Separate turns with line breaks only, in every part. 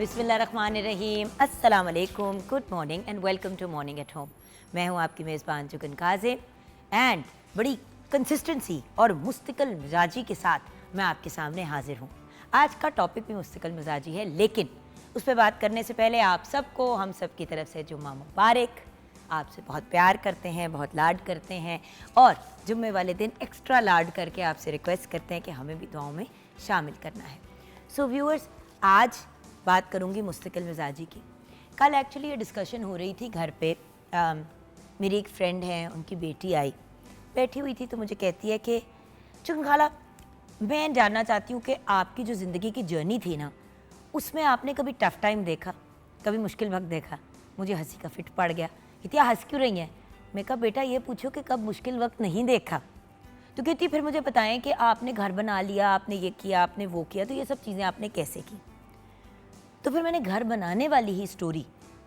बिस्मिल्लाहिर्रहमानिर्रहीम, अस्सलाम वालेकुम, good morning and welcome to morning at home. मैं हूँ आपकी मेज़बान जुगन काज़िम एंड बड़ी कंसिस्टेंसी और मुस्तकिल मिजाजी के साथ मैं आपके सामने हाजिर हूँ। आज का टॉपिक भी मुस्तकिल मिजाजी है, लेकिन उस पर बात करने से पहले आप सबको हम सब की तरफ से जुम्मा मुबारक। आपसे बहुत प्यार करते हैं, बहुत लाड करते हैं और जुम्मे वाले दिन एक्स्ट्रा लाड करके आपसे रिक्वेस्ट करते हैं कि हमें भी दुआओं में शामिल करना है। सो व्यूअर्स, आज बात करूंगी मुस्तकिल मिजाजी की। कल एक्चुअली ये डिस्कशन हो रही थी घर पे। मेरी एक फ्रेंड है, उनकी बेटी आई, बैठी हुई थी तो मुझे कहती है कि चुन खाला, मैं जानना चाहती हूँ कि आपकी जो ज़िंदगी की जर्नी थी ना, उसमें आपने कभी टफ़ टाइम देखा, कभी मुश्किल वक्त देखा? मुझे हंसी का फिट पड़ गया। कहती हंस क्यों रही हैं? मैं कहा बेटा ये पूछो कि कब मुश्किल वक्त नहीं देखा। तो कहती फिर मुझे बताएं कि आपने घर बना लिया, आपने ये किया, आपने वो किया, तो ये सब चीज़ें आपने कैसे की? तो फिर मैंने घर बनाने वाली ही स्टोरी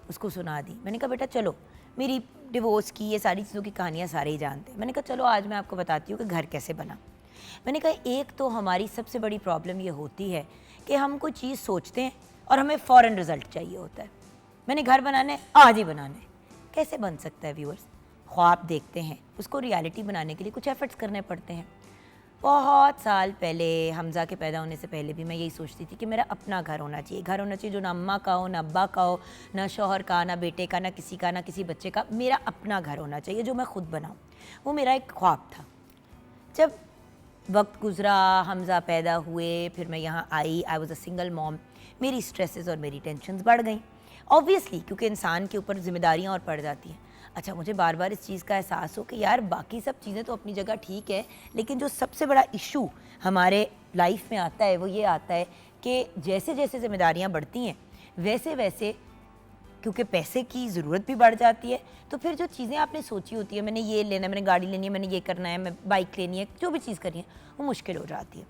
उसको सुना दी। मैंने कहा बेटा चलो, मेरी डिवोर्स की ये सारी चीज़ों की कहानियाँ सारे ही जानते हैं। मैंने कहा चलो आज मैं आपको बताती हूँ कि घर कैसे बना। मैंने कहा एक तो हमारी सबसे बड़ी प्रॉब्लम ये होती है कि हम कोई चीज़ सोचते हैं और हमें फ़ौरन रिज़ल्ट चाहिए होता है। मैंने घर बनाना है, आज ही बनाना है। कैसे बन सकता है व्यूअर्स? ख्वाब देखते हैं, उसको रियलिटी बनाने के लिए कुछ एफ़र्ट्स करने पड़ते हैं। बहुत साल पहले, हमज़ा के पैदा होने से पहले भी मैं यही सोचती थी कि मेरा अपना घर होना चाहिए। घर होना चाहिए जो ना अम्मा का हो, ना अब्बा का हो, ना शौहर का, ना बेटे का, ना किसी का, ना किसी बच्चे का। मेरा अपना घर होना चाहिए जो मैं खुद बनाऊँ। वो मेरा एक ख्वाब था। जब वक्त गुज़रा, हमज़ा पैदा हुए, फिर मैं यहाँ आई, I was a single mom. मेरी स्ट्रेसेस और मेरी टेंशन्स बढ़ गई ऑब्वियसली, क्योंकि इंसान के ऊपर जिम्मेदारियाँ और पड़ जाती हैं। अच्छा, मुझे बार बार इस चीज़ का एहसास हो कि यार बाकी सब चीज़ें तो अपनी जगह ठीक है, लेकिन जो सबसे बड़ा इशू हमारे लाइफ में आता है वो ये आता है कि जैसे जैसे जिम्मेदारियाँ बढ़ती हैं वैसे वैसे, क्योंकि पैसे की ज़रूरत भी बढ़ जाती है, तो फिर जो चीज़ें आपने सोची होती है, मैंने ये लेना है, मैंने गाड़ी लेनी है, मैंने ये करना है, मैं बाइक लेनी है, जो भी चीज़ करनी है, वो मुश्किल हो जाती है।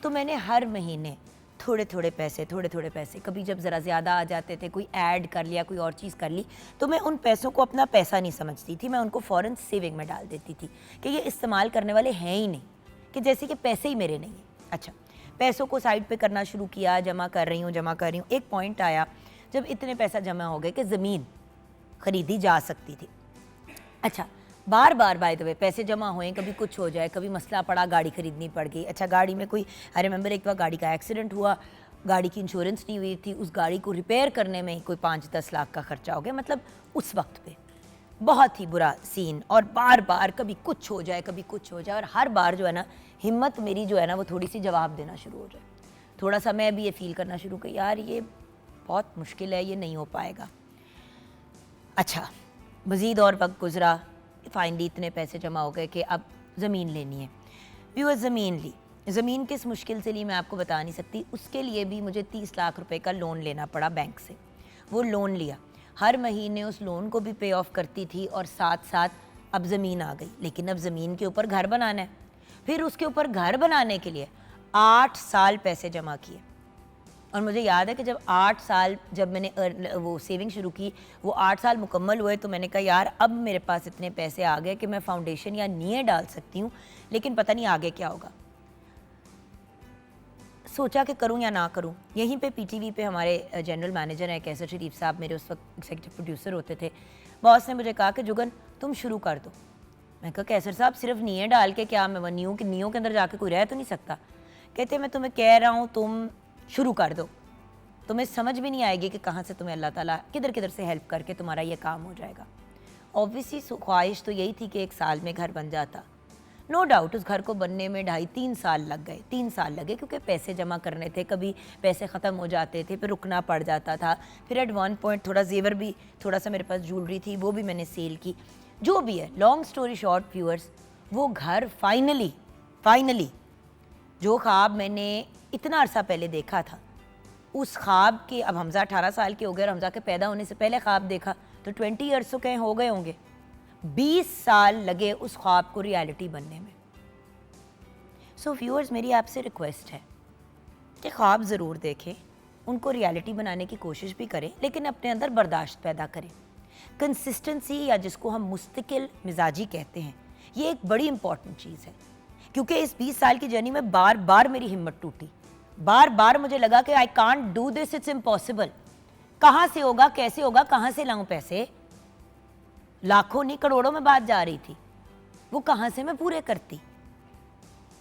तो मैंने हर महीने थोड़े थोड़े पैसे, कभी जब ज़रा ज़्यादा आ जाते थे, कोई ऐड कर लिया, कोई और चीज़ कर ली, तो मैं उन पैसों को अपना पैसा नहीं समझती थी। मैं उनको फ़ौरन सेविंग में डाल देती थी कि ये इस्तेमाल करने वाले हैं ही नहीं, कि जैसे कि पैसे ही मेरे नहीं हैं। अच्छा, पैसों को साइड पे करना शुरू किया, जमा कर रही हूँ। एक पॉइंट आया जब इतने पैसा जमा हो गए कि ज़मीन ख़रीदी जा सकती थी। अच्छा, बार बार बाय द वे पैसे जमा हुए, कभी कुछ हो जाए, कभी मसला पड़ा, गाड़ी ख़रीदनी पड़ गई। अच्छा, गाड़ी में कोई, आई रिमेंबर एक बार गाड़ी का एक्सीडेंट हुआ, गाड़ी की इंश्योरेंस नहीं हुई थी, उस गाड़ी को रिपेयर करने में ही कोई 5-10 लाख का ख़र्चा हो गया। मतलब उस वक्त पे बहुत ही बुरा सीन, और बार बार कभी कुछ हो जाए, कभी कुछ हो जाए, और हर बार जो है ना, हिम्मत मेरी जो है ना वो थोड़ी सी जवाब देना शुरू हो जाए। थोड़ा सा मैं भी ये फ़ील करना शुरू कि यार ये बहुत मुश्किल है, ये नहीं हो पाएगा। अच्छा, मज़ीद और वक्त गुज़रा, फाइनली इतने पैसे जमा हो गए कि अब ज़मीन लेनी है। व्यूअर्स, ज़मीन ली। ज़मीन किस मुश्किल से ली मैं आपको बता नहीं सकती। उसके लिए भी मुझे 30 लाख रुपए का लोन लेना पड़ा बैंक से। वो लोन लिया, हर महीने उस लोन को भी पे ऑफ करती थी, और साथ साथ अब ज़मीन आ गई। लेकिन अब ज़मीन के ऊपर घर बनाना है। फिर उसके ऊपर घर बनाने के लिए 8 साल पैसे जमा किए। और मुझे याद है कि जब 8 साल, जब मैंने वो सेविंग शुरू की, वो 8 साल मुकम्मल हुए, तो मैंने कहा यार अब मेरे पास इतने पैसे आ गए कि मैं फाउंडेशन या नींव डाल सकती हूँ, लेकिन पता नहीं आगे क्या होगा। सोचा कि करूं या ना करूं। यहीं पे पीटीवी पे हमारे जनरल मैनेजर हैं कैसर शरीफ साहब, मेरे उस वक्त एग्जीक्यूटिव प्रोड्यूसर होते थे। बॉस ने मुझे कहा कि जुगन तुम शुरू कर दो। मैं कहा कैसर साहब सिर्फ नींव डाल के क्या, मैं नींव के अंदर जाके कोई रह तो नहीं सकता। कहते मैं तुम्हें कह रहा हूँ तुम शुरू कर दो, तुम्हें समझ भी नहीं आएगी कि कहाँ से तुम्हें अल्लाह ताला किधर किधर से हेल्प करके तुम्हारा ये काम हो जाएगा। ऑब्वियसली ख्वाहिश तो यही थी कि एक साल में घर बन जाता। नो डाउट उस घर को बनने में 2.5-3 साल लग गए। 3 साल लगे क्योंकि पैसे जमा करने थे, कभी पैसे ख़त्म हो जाते थे, फिर रुकना पड़ जाता था। फिर एट वन पॉइंट थोड़ा जेवर भी, थोड़ा सा मेरे पास ज्वेलरी थी, वो भी मैंने सेल की। जो भी है, लॉन्ग स्टोरी शॉर्ट व्यूअर्स, वो घर फाइनली जो ख्वाब मैंने इतना अरसा पहले देखा था, उस ख्वाब के, अब हमज़ा 18 साल के हो गए और हमज़ा के पैदा होने से पहले ख्वाब देखा तो 20 ईयर्स तो कहीं हो गए होंगे। 20 साल लगे उस ख्वाब को रियलिटी बनने में। सो व्यूअर्स, मेरी आपसे रिक्वेस्ट है कि ख्वाब ज़रूर देखें, उनको रियलिटी बनाने की कोशिश भी करें, लेकिन अपने अंदर बर्दाश्त पैदा करें। कंसिस्टेंसी, या जिसको हम मुस्तकिल मिजाजी कहते हैं, ये एक बड़ी इंपॉर्टेंट चीज़ है। क्योंकि इस 20 साल की जर्नी में बार बार मेरी हिम्मत टूटी, बार बार मुझे लगा कि I can't do this, it's impossible. कहाँ से होगा, कैसे होगा, कहाँ से लाऊं पैसे, लाखों नहीं करोड़ों में बात जा रही थी, वो कहाँ से मैं पूरे करती।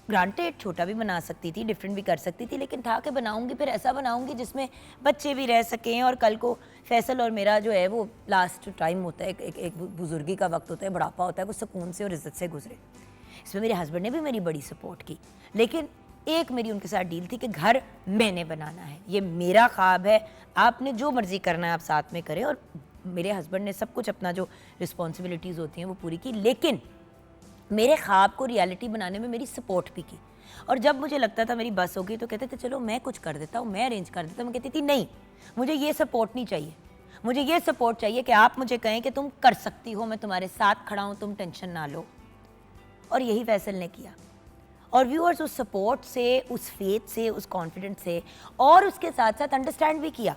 ग्रांटेड छोटा भी बना सकती थी, डिफरेंट भी कर सकती थी, लेकिन था कि बनाऊंगी फिर ऐसा बनाऊंगी जिसमें बच्चे भी रह सकें और कल को फैसल और मेरा जो है वो लास्ट टाइम होता है, एक बुजुर्गी का वक्त होता है, बुढ़ापा होता है, वो सुकून से और इज्जत से गुजरे। इसमें मेरे हस्बैंड ने भी मेरी बड़ी सपोर्ट की, लेकिन एक मेरी उनके साथ डील थी कि घर मैंने बनाना है, ये मेरा ख्वाब है, आपने जो मर्जी करना है आप साथ में करें। और मेरे हस्बैंड ने सब कुछ अपना जो रिस्पॉन्सिबिलिटीज़ होती हैं वो पूरी की, लेकिन मेरे ख्वाब को रियलिटी बनाने में मेरी सपोर्ट भी की। और जब मुझे लगता था मेरी बस होगी तो कहते थे चलो मैं कुछ कर देता हूँ, मैं अरेंज कर देता हूँ। मैं कहती थी नहीं, मुझे ये सपोर्ट नहीं चाहिए, मुझे ये सपोर्ट चाहिए कि आप मुझे कहें कि तुम कर सकती हो, मैं तुम्हारे साथ खड़ा हूँ, तुम टेंशन ना लो। और यही फैसल ने किया। और व्यूअर्स उस सपोर्ट से, उस फेथ से, उस कॉन्फिडेंस से, और उसके साथ साथ अंडरस्टैंड भी किया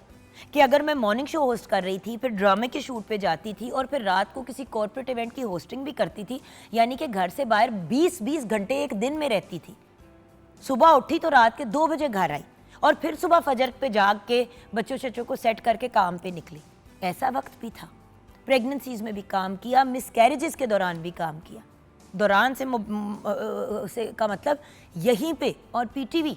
कि अगर मैं मॉर्निंग शो होस्ट कर रही थी, फिर ड्रामे के शूट पे जाती थी और फिर रात को किसी कॉर्पोरेट इवेंट की होस्टिंग भी करती थी, यानी कि घर से बाहर 20-20 घंटे एक दिन में रहती थी। सुबह उठी तो रात के 2 बजे घर आई और फिर सुबह फजर पे जाग के बच्चों शच्चों को सेट करके काम पे निकली। ऐसा वक्त भी था। प्रेगनेंसीज में भी काम किया, मिसकैरेजेस के दौरान भी काम किया। दौरान से का मतलब यहीं पे, और पीटीवी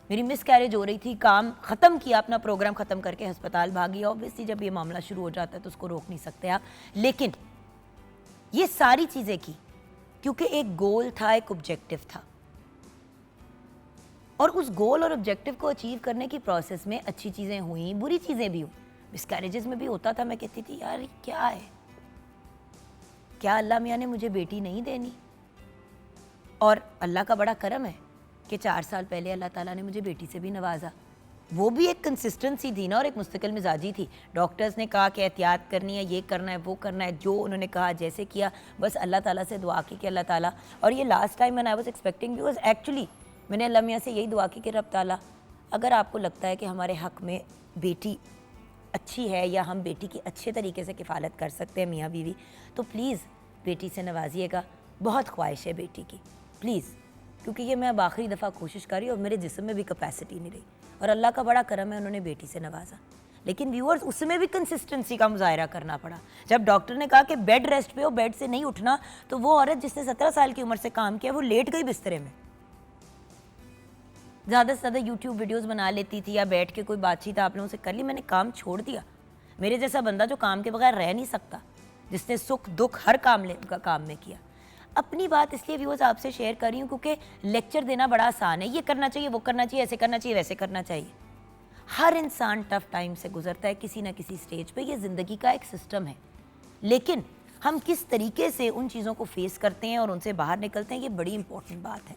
मेरी मिसकैरेज हो रही थी, काम ख़त्म किया, अपना प्रोग्राम ख़त्म करके अस्पताल भागी। ऑब्वियसली जब ये मामला शुरू हो जाता है तो उसको रोक नहीं सकते आप, लेकिन ये सारी चीज़ें की क्योंकि एक गोल था, एक ऑब्जेक्टिव था। और उस गोल और ऑब्जेक्टिव को अचीव करने की प्रोसेस में अच्छी चीज़ें हुई, बुरी चीज़ें भी हुई, मिसकैरेजेस में भी होता था। मैं कहती थी यार क्या है, क्या अल्लाह मियाँ ने मुझे बेटी नहीं देनी? और अल्लाह का बड़ा करम है कि 4 साल पहले अल्लाह ताला ने मुझे बेटी से भी नवाजा। वो भी एक कंसिस्टेंसी थी ना, और एक मुस्तकिल मिजाजी थी। डॉक्टर्स ने कहा कि एहतियात करनी है, ये करना है, वो करना है, जो उन्होंने कहा जैसे किया, बस अल्लाह ताला से दुआ की कि अल्लाह ताला। और ये last time when I was expecting because actually मैंने अल्लाह मियाँ से यही दुआ की कि रब ताला अगर आपको लगता है कि हमारे हक़ में बेटी अच्छी है या हम बेटी की अच्छे तरीके से किफ़ालत कर सकते हैं मियाँ बीवी, तो प्लीज़ बेटी से नवाजिएगा। बहुत ख्वाहिश है बेटी की, प्लीज़, क्योंकि ये मैं अब आखिरी दफ़ा कोशिश कर रही हूँ और मेरे जिस्म में भी कैपेसिटी नहीं रही। और अल्लाह का बड़ा करम है, उन्होंने बेटी से नवाजा। लेकिन व्यूअर्स उसमें भी कंसिस्टेंसी का मुजाहरा करना पड़ा। जब डॉक्टर ने कहा कि बेड रेस्ट पे हो, बेड से नहीं उठना, तो वो औरत जिसने 17 साल की उम्र से काम किया वो लेट गई बिस्तरे में। ज़्यादा से ज़्यादा यूट्यूब वीडियोज़ बना लेती थी या बैठ के कोई बातचीत आप लोगों से कर ली। मैंने काम छोड़ दिया। मेरे जैसा बंदा जो काम के बगैर रह नहीं सकता, जिसने सुख दुख हर काम में किया। अपनी बात इसलिए व्यूअर्स आपसे शेयर कर रही हूँ क्योंकि लेक्चर देना बड़ा आसान है, ये करना चाहिए, वो करना चाहिए, ऐसे करना चाहिए, वैसे करना चाहिए। हर इंसान टफ टाइम से गुजरता है किसी ना किसी स्टेज पे, ये ज़िंदगी का एक सिस्टम है। लेकिन हम किस तरीके से उन चीज़ों को फेस करते हैं और उनसे बाहर निकलते हैं, ये बड़ी इंपॉर्टेंट बात है।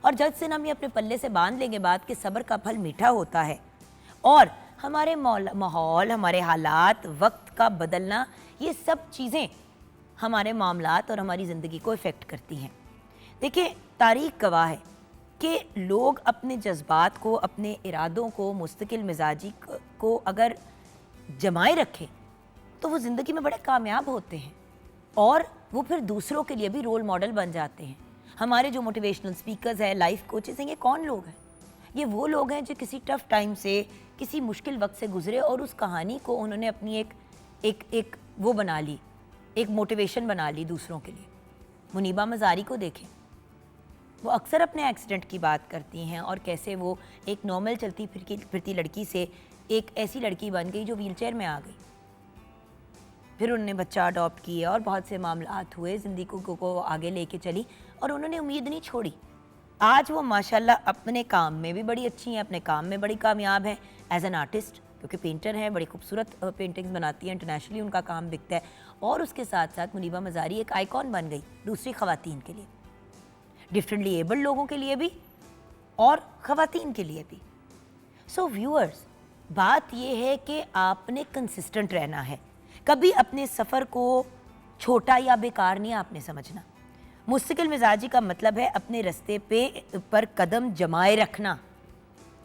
और जज से हम ये अपने पल्ले से बांध लेंगे बात कि सब्र का फल मीठा होता है, और हमारे माहौल, हमारे हालात, वक्त का बदलना, ये सब चीज़ें हमारे मामलात और हमारी ज़िंदगी को इफ़ेक्ट करती हैं। देखिए, तारीख़ गवाह है कि लोग अपने जज्बात को, अपने इरादों को, मुस्तकिल मिजाजी को अगर जमाए रखें तो वो ज़िंदगी में बड़े कामयाब होते हैं और वो फिर दूसरों के लिए भी रोल मॉडल बन जाते हैं। हमारे जो मोटिवेशनल स्पीकर्स हैं, लाइफ कोचेस हैं, ये कौन लोग हैं? ये वो लोग हैं जो किसी टफ़ टाइम से, किसी मुश्किल वक्त से गुजरे और उस कहानी को उन्होंने अपनी एक वो बना ली, एक मोटिवेशन बना ली दूसरों के लिए। मुनीबा मज़ारी को देखें, वो अक्सर अपने एक्सीडेंट की बात करती हैं और कैसे वो एक नॉर्मल चलती फिरती लड़की से एक ऐसी लड़की बन गई जो व्हीलचेयर में आ गई। फिर उन्होंने बच्चा अडॉप्ट किया और बहुत से मामलात हुए, ज़िंदगी को आगे लेके चली और उन्होंने उम्मीद नहीं छोड़ी। आज वो माशाल्लाह अपने काम में भी बड़ी अच्छी हैं, अपने काम में बड़ी कामयाब हैं एज एन आर्टिस्ट, क्योंकि पेंटर हैं, बड़ी खूबसूरत पेंटिंग्स बनाती हैं, इंटरनेशनली उनका काम बिकता है। और उसके साथ साथ मुनीबा मज़ारी एक आइकॉन बन गई दूसरी ख़वातीन के लिए, डिफरेंटली एबल्ड लोगों के लिए भी और ख़वातीन के लिए भी। सो व्यूअर्स, बात यह है कि आपने कंसिस्टेंट रहना है, कभी अपने सफ़र को छोटा या बेकार नहीं आपने समझना। मुस्तकिल मिजाजी का मतलब है अपने रास्ते पर कदम जमाए रखना।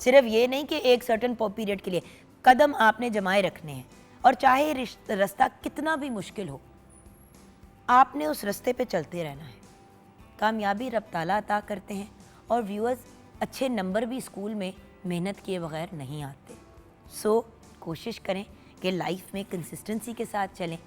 सिर्फ ये नहीं कि एक सर्टन पीरियड के लिए, कदम आपने जमाए रखने हैं और चाहे रास्ता कितना भी मुश्किल हो, आपने उस रास्ते पे चलते रहना है। कामयाबी रब ताला अता करते हैं और व्यूअर्स, अच्छे नंबर भी स्कूल में मेहनत किए बगैर नहीं आते। सो कोशिश करें कि लाइफ में कंसिस्टेंसी के साथ चलें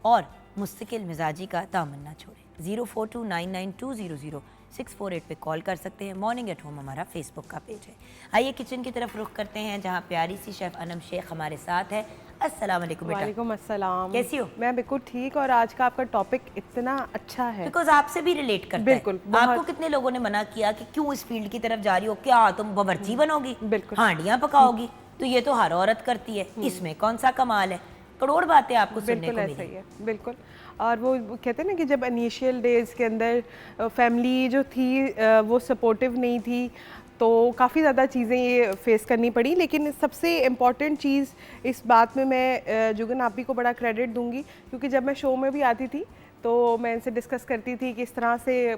और मुस्तकिल मिजाजी का दामन ना छोड़ें। 042992000648 पे कॉल कर सकते हैं। मॉर्निंग एट होम हमारा फेसबुक का पेज है। आइए किचन की तरफ रुख करते हैं जहाँ प्यारी सी शेफ़ अनम शेख हमारे साथ है। अस्सलाम वालेकुम बेटा।
वालेकुम अस्सलाम।
कैसी हो?
मैं बिल्कुल ठीक। और आज का आपका टॉपिक इतना अच्छा है
बिकॉज आपसे भी रिलेट करता
बिल्कुल,
है। आपको कितने लोगों ने मना किया कि क्यों इस फील्ड की तरफ जा रही हो, क्या तुम बावर्ची बनोगी,
बिल्कुल।
हांडियां पकाओगी, तो ये तो हर औरत करती है, इसमें कौन सा कमाल है। करोड़ बातें आपको सुनने को
बिल्कुल ऐसा ही
मिली।
है, बिल्कुल। और वो कहते हैं ना कि जब इनिशियल डेज के अंदर फैमिली जो थी वो सपोर्टिव नहीं थी, तो काफ़ी ज़्यादा चीज़ें ये फेस करनी पड़ी। लेकिन सबसे इम्पॉर्टेंट चीज़ इस बात में मैं जुगन आपी को बड़ा क्रेडिट दूंगी, क्योंकि जब मैं शो में भी आती थी तो मैं इनसे डिस्कस करती थी कि इस तरह से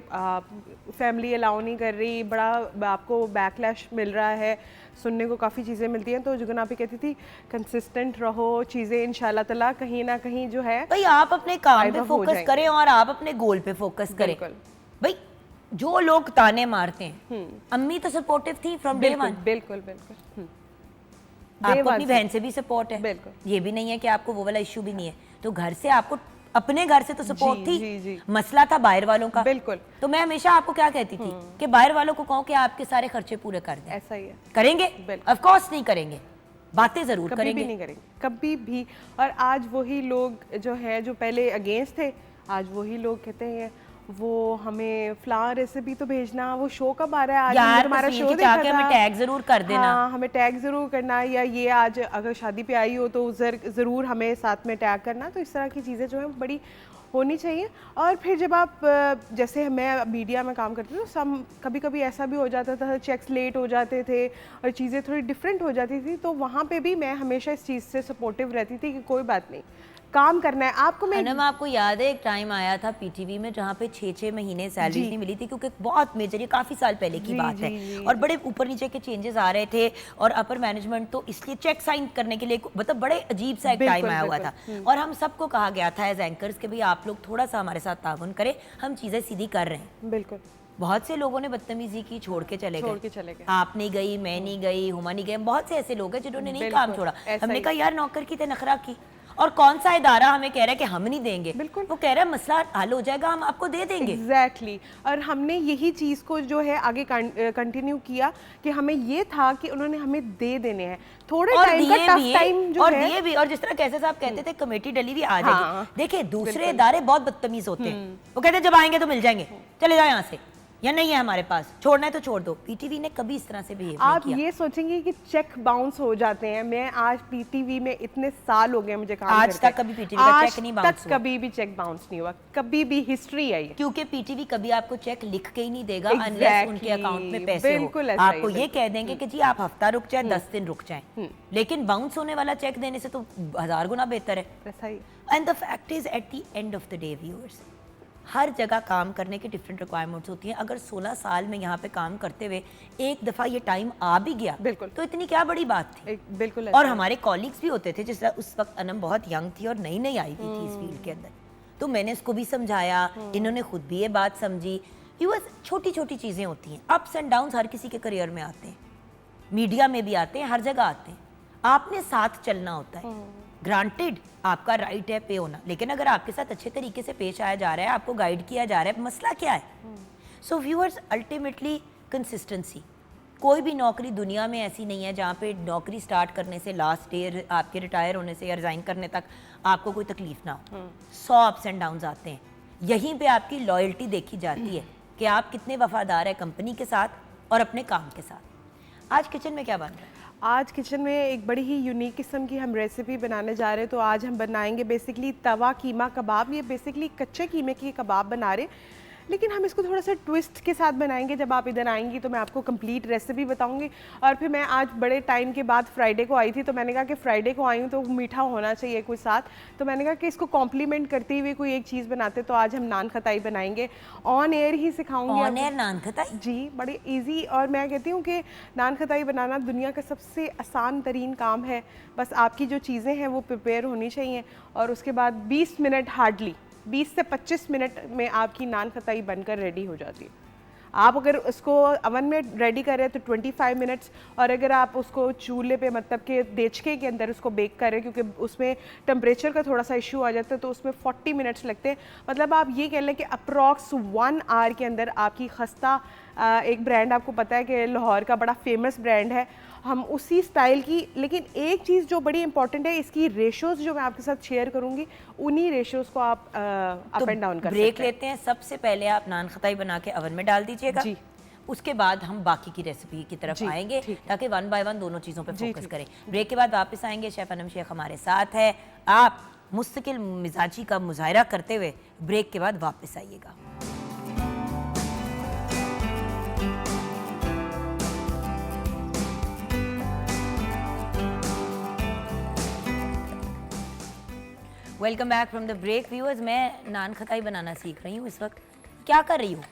फैमिली अलाउ नहीं कर रही, बड़ा आपको बैकलैश मिल रहा है, सुनने को काफ़ी चीज़ें मिलती हैं। तो जुगन आपी कहती थी कंसिस्टेंट रहो, चीज़ें इंशाल्लाह ताला कहीं ना कहीं जो है
भाई आप अपने काम पे
हो
फोकस
जाएंगे।
करें और आप अपने गोल पे फोकस करें।
बिल्कुल।
भाई जो लोग ताने मारते हैं, अम्मी तो सपोर्टिव थी फ्रॉम डे वन।
बिल्कुल बिल्कुल।
आपको अपनी बहन से भी सपोर्ट है,
बिल्कुल।
ये भी नहीं है कि आपको वो वाला इशू भी नहीं है। तो घर से आपको अपने घर से तो सपोर्ट थी,
जी।
मसला था बाहर वालों का।
बिल्कुल।
तो मैं हमेशा आपको क्या कहती थी कि बाहर वालों को कहो कि आपके सारे खर्चे पूरे कर दें।
ऐसा ही है।
करेंगे?
बिल्कुल।
ऑफ कोर्स नहीं करेंगे, बातें जरूर
कभी
करेंगे।
भी नहीं करेंगे, कभी भी। और आज वही लोग जो है जो पहले अगेंस्ट थे, आज वही लोग कहते हैं वो हमें फ्लावर रेसिपी तो भेजना, वो शो कब आ रहा है, आज
यार
हमारा
तस्वीर
शो
खिंचा
देखा
के
था,
हमें टैग जरूर कर देना।
हाँ हमें टैग ज़रूर करना, या ये आज अगर शादी पे आई हो तो ज़रूर हमें साथ में टैग करना। तो इस तरह की चीज़ें जो है बड़ी होनी चाहिए। और फिर जब आप जैसे मैं मीडिया में काम करती थी तो कभी कभी ऐसा भी हो जाता था, चेक्स लेट हो जाते थे और चीज़ें थोड़ी डिफरेंट हो जाती थी, तो वहाँ पे भी मैं हमेशा इस चीज़ से सपोर्टिव रहती थी कि कोई बात नहीं, काम करना है आपको। मैं
अनम आपको याद है एक टाइम आया था पीटीवी में जहाँ पे 6-6 महीने सैलरी नहीं मिली थी, क्योंकि बहुत मेजर, ये काफ़ी साल पहले की बात है, और बड़े ऊपर नीचे के चेंजेस आ रहे थे और अपर मैनेजमेंट तो इसलिए चेक साइन करने के लिए मतलब बड़े अजीब सा एक टाइम आया हुआ था। और हम सबको कहा गया था एज एंकर्स कि भाई आप लोग थोड़ा सा हमारे साथ ताउन करें, हम चीज़ें सीधी कर रहे हैं।
बिल्कुल।
बहुत से लोगों ने बदतमीजी की, छोड़ के चले गए। आप नहीं गई, मैं नहीं गई, हुमा नहीं गई, बहुत से ऐसे लोग हैं जिन्होंने नहीं काम छोड़ा। हमने कहा यार नौकर की ते नखरा की, और कौन सा इदारा हमें कह रहा है कि हम नहीं देंगे,
बिल्कुल।
वो कह रहा है मसला हल हो जाएगा, हम आपको दे देंगे।
एग्जैक्टली। और हमने यही चीज़ को जो है आगे कंटिन्यू किया कि हमें ये था कि उन्होंने हमें दे देने हैं थोड़े टाइम का, टफ टाइम जो
और
है,
दिए भी। और जिस तरह कैसे साहब कहते थे कमेटी डली हुई आ जाएगी।
हाँ,
देखिए दूसरे इदारे बहुत बदतमीज होते हैं, वो कहते हैं जब आएंगे तो मिल जाएंगे, चले जाओ यहाँ से, या नहीं है हमारे पास, छोड़ना है तो छोड़ दो। पीटीवी ने कभी इस तरह से बिहेव नहीं
आप
किया।
ये सोचेंगे कि चेक बाउंस हो जाते हैं। मैं आज पीटीवी में इतने साल हो गए मुझे काम
आज
करते,
तक कभी पीटीवी का चेक नहीं बाउंस हुआ,
कभी भी चेक बाउंस नहीं हुआ, कभी भी हिस्ट्री है ये।
क्योंकि पीटीवी कभी आपको चेक लिख के ही नहीं देगा अनलेस उनके अकाउंट में पैसे
बिल्कुल
हो।
ऐसा ही
आपको
है,
ये कह देंगे कि जी आप हफ्ता रुक जाए, 10 दिन रुक जाए, लेकिन बाउंस होने वाला चेक देने से तो 1000 गुना बेहतर है।
ऐसा ही।
And the fact is at the end of the day viewers, हर जगह काम करने की डिफरेंट रिक्वायरमेंट्स होती हैं। अगर 16 साल में यहाँ पे काम करते हुए एक दफ़ा ये टाइम आ भी गया,
बिल्कुल,
तो इतनी क्या बड़ी बात थी।
बिल्कुल।
और हमारे कॉलीग्स भी होते थे, जिस उस वक्त अनम बहुत यंग थी और नई नई आई हुई थी इस फील्ड के अंदर, तो मैंने इसको भी समझाया, इन्होंने खुद भी ये बात समझी। व्यूअर्स छोटी छोटी चीज़ें होती हैं, अप्स एंड डाउन्स हर किसी के करियर में आते हैं, मीडिया में भी आते हैं, हर जगह आते हैं। आपने साथ चलना होता है। ग्रांटेड आपका राइट है पे होना, लेकिन अगर आपके साथ अच्छे तरीके से पेश आया जा रहा है, आपको गाइड किया जा रहा है, मसला क्या है? So viewers ultimately consistency. कोई भी नौकरी दुनिया में ऐसी नहीं है जहाँ पे नौकरी स्टार्ट करने से लास्ट डे आपके रिटायर होने से या रिजाइन करने तक आपको कोई तकलीफ ना हो। 100 अप्स एंड डाउन्स आते हैं। यहीं पे आपकी लॉयल्टी देखी जाती है कि आप कितने वफादार हैं कंपनी के साथ और अपने काम के साथ। आज किचन में क्या बन रहा है?
आज किचन में एक बड़ी ही यूनिक किस्म की हम रेसिपी बनाने जा रहे हैं। तो आज हम बनाएंगे बेसिकली तवा कीमा कबाब। ये बेसिकली कच्चे कीमे की कबाब बना रहे, लेकिन हम इसको थोड़ा सा ट्विस्ट के साथ बनाएंगे। जब आप इधर आएंगी तो मैं आपको कंप्लीट रेसिपी बताऊंगी। और फिर मैं आज बड़े टाइम के बाद फ्राइडे को आई थी, तो मैंने कहा कि फ्राइडे को आई हूँ तो मीठा होना चाहिए कोई साथ, तो मैंने कहा कि इसको कॉम्प्लीमेंट करते हुए कोई एक चीज़ बनाते। तो आज हम नान खताई बनाएंगे, ऑन एयर ही सिखाऊंगी।
On air nan khatai?
जी, बड़ी ईजी। और मैं कहती हूँ कि नान खताई बनाना दुनिया का सबसे आसान तरीन काम है। बस आपकी जो चीज़ें हैं वो प्रिपेयर होनी चाहिए, और उसके बाद 20 मिनट, हार्डली 20 से 25 मिनट में आपकी नान खताई बनकर रेडी हो जाती है। आप अगर उसको अवन में रेडी कर रहे हैं तो 25 मिनट्स, और अगर आप उसको चूल्हे पे मतलब कि देचके के अंदर उसको बेक कर रहे हैं, क्योंकि उसमें टेम्परेचर का थोड़ा सा इशू आ जाता है, तो उसमें 40 मिनट्स लगते हैं। मतलब आप ये कह लें कि अप्रॉक्स 1 आवर के अंदर आपकी खस्ता, एक ब्रांड आपको पता है कि लाहौर का बड़ा फेमस ब्रांड है, हम उसी स्टाइल की। लेकिन एक चीज़ जो बड़ी इंपॉर्टेंट है, इसकी रेशोज़ जो मैं आपके साथ शेयर करूंगी, उन्हीं रेशोज़ को आप अप एंड डाउन कर सकते हैं।
ब्रेक लेते हैं। सबसे पहले आप नान खताई बना के ओवन में डाल दीजिएगा
जी।
उसके बाद हम बाकी की रेसिपी की तरफ आएंगे, ताकि 1 बाय 1 दोनों चीज़ों पे फोकस करें। ब्रेक के बाद वापस आएंगे, शेफ अनम शेख हमारे साथ है। आप मुस्तकिल मिजाजी का मुजाहरा करते हुए ब्रेक के बाद वापस आइएगा। Welcome back from the break. Viewers, मैं नान खताई बनाना सीख रही हूँ इस वक्त। क्या कर रही हूँ?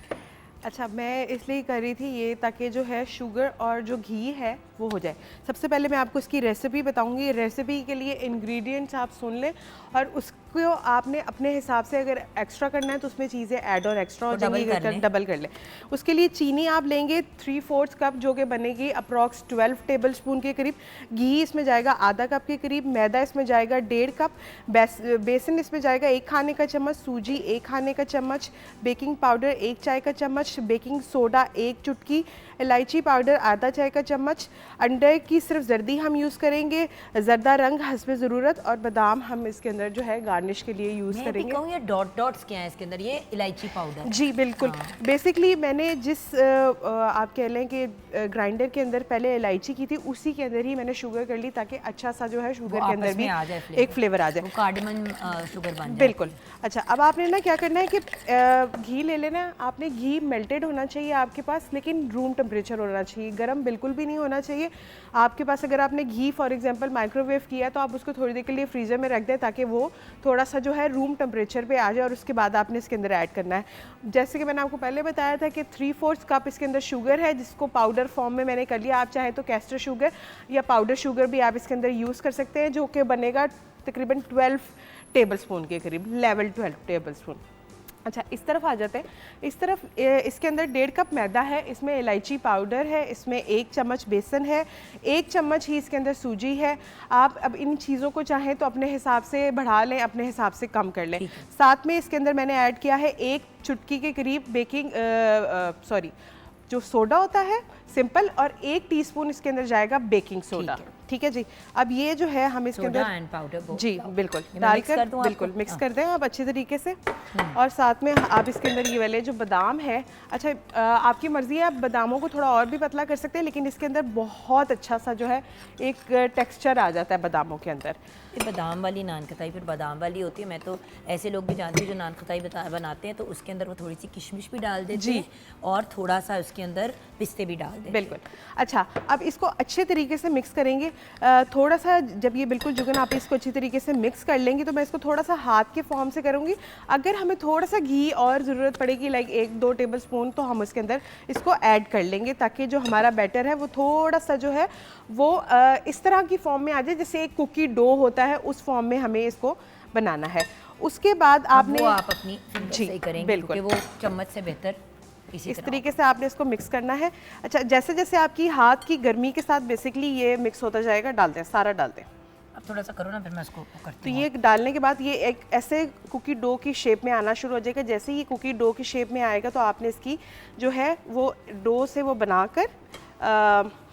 अच्छा, मैं इसलिए कर रही थी ये ताकि जो है शुगर और जो घी है वो हो जाए। सबसे पहले मैं आपको इसकी रेसिपी बताऊंगी। रेसिपी के लिए इंग्रेडिएंट्स आप सुन लें, और उसको आपने अपने हिसाब से अगर एक्स्ट्रा करना है तो उसमें चीज़ें ऐड और एक्स्ट्रा हो जाएंगी, डबल कर लें। उसके लिए चीनी आप लेंगे 3/4 कप, जो कि बनेगी अप्रॉक्स 12 टेबल स्पून के करीब। घी इसमें जाएगा आधा कप के करीब। मैदा इसमें जाएगा 1.5 कप। बेसन इसमें जाएगा 1 खाने का चम्मच। सूजी 1 खाने का चम्मच। बेकिंग पाउडर 1 चाय का चम्मच। बेकिंग सोडा 1 चुटकी। इलायची पाउडर आधा चाय का चम्मच। अंडे की सिर्फ जर्दी हम यूज़ करेंगे, ज़रदा रंग हस्बे ज़रूरत, और बादाम हम इसके अंदर जो है गार्निश के लिए यूज़ करेंगे।
मैं ये डॉट्स क्या है इसके अंदर? ये इलायची पाउडर।
जी बिल्कुल। बेसिकली मैंने जिस आप कह लें कि ग्राइंडर के अंदर पहले इलायची की थी, उसी के अंदर ही मैंने शुगर कर ली, ताकि अच्छा सा जो है शुगर के अंदर भी एक फ्लेवर आ जाए,
कार्डमन शुगर बन जाए।
बिल्कुल। अच्छा, अब आपने ना क्या करना है कि घी ले लेना है आपने। घी मेल्टेड होना चाहिए आपके पास, लेकिन रूम टेम्परेचर होना चाहिए, गर्म बिल्कुल भी नहीं होना चाहिए आपके पास। अगर आपने घी फॉर एग्जांपल माइक्रोवेव किया तो आप उसको थोड़ी देर के लिए फ्रीज़र में रख दें, ताकि वो थोड़ा सा जो है रूम टेम्परेचर पे आ जाए, और उसके बाद आपने इसके अंदर ऐड करना है। जैसे कि मैंने आपको पहले बताया था कि 3/4 कप इसके अंदर शुगर है, जिसको पाउडर फॉर्म में मैंने कर लिया। आप चाहे तो कैस्टर शुगर या पाउडर शुगर भी आप इसके अंदर यूज़ कर सकते हैं, जो कि बनेगा तकरीबन 12 टेबल स्पून के करीब, लेवल 12 टेबल स्पून। अच्छा, इस तरफ आ जाते हैं। इस तरफ इसके अंदर 1.5 कप मैदा है, इसमें इलायची पाउडर है, इसमें 1 चम्मच बेसन है, 1 चम्मच ही इसके अंदर सूजी है। आप अब इन चीज़ों को चाहें तो अपने हिसाब से बढ़ा लें, अपने हिसाब से कम कर लें। साथ में इसके अंदर मैंने ऐड किया है 1 चुटकी के करीब जो सोडा होता है सिंपल, और 1 टीस्पून इसके अंदर जाएगा बेकिंग सोडा। ठीक है जी। अब ये जो है हम इसके अंदर जी बिल्कुल डालकर बिल्कुल मिक्स कर दें आप अच्छे तरीके से। और साथ में आप इसके अंदर ये वाले जो बादाम है, अच्छा आपकी मर्ज़ी है, आप बादामों को थोड़ा और भी पतला कर सकते हैं, लेकिन इसके अंदर बहुत अच्छा सा जो है एक टेक्सचर आ जाता है बादामों के अंदर।
बादाम वाली नान खताई फिर बादाम वाली होती है। मैं तो ऐसे लोग भी जानती हूँ जो नान खताई बनाते हैं तो उसके अंदर वो थोड़ी सी किशमिश भी डाल देते हैं, और थोड़ा सा उसके अंदर पिस्ते भी डाल देते हैं।
बिल्कुल। अच्छा, अब इसको अच्छे तरीके से मिक्स करेंगे। थोड़ा सा जब ये बिल्कुल जुगन आप इसको अच्छी तरीके से मिक्स कर लेंगे, तो मैं इसको थोड़ा सा हाथ के फॉर्म से करूँगी। अगर हमें थोड़ा सा घी और ज़रूरत पड़ेगी, लाइक 1-2 टेबल स्पून, तो हम इसके अंदर इसको ऐड कर लेंगे, ताकि जो हमारा बैटर है वो थोड़ा सा जो है वो इस तरह की फॉर्म में आ जाए, जैसे एक कुकी डो होता है, उस फॉर्म में हमें इसको बनाना है। उसके बाद आपने
आप अपनी सही करेंगे, बिल्कुल वो चम्मच से बेहतर
इस तरीके से आपने इसको मिक्स करना है। अच्छा, जैसे जैसे आपकी हाथ की गर्मी के साथ बेसिकली ये मिक्स होता जाएगा, डालते हैं, सारा डालते हैं।
अब थोड़ा सा करो ना, फिर मैं इसको करती
हूँ। तो ये डालने के बाद ये एक ऐसे कुकी डो की शेप में आना शुरू हो जाएगा। जैसे ही कुकी डो की शेप में आएगा तो आपने इसकी जो है वो डो से वो बनाकर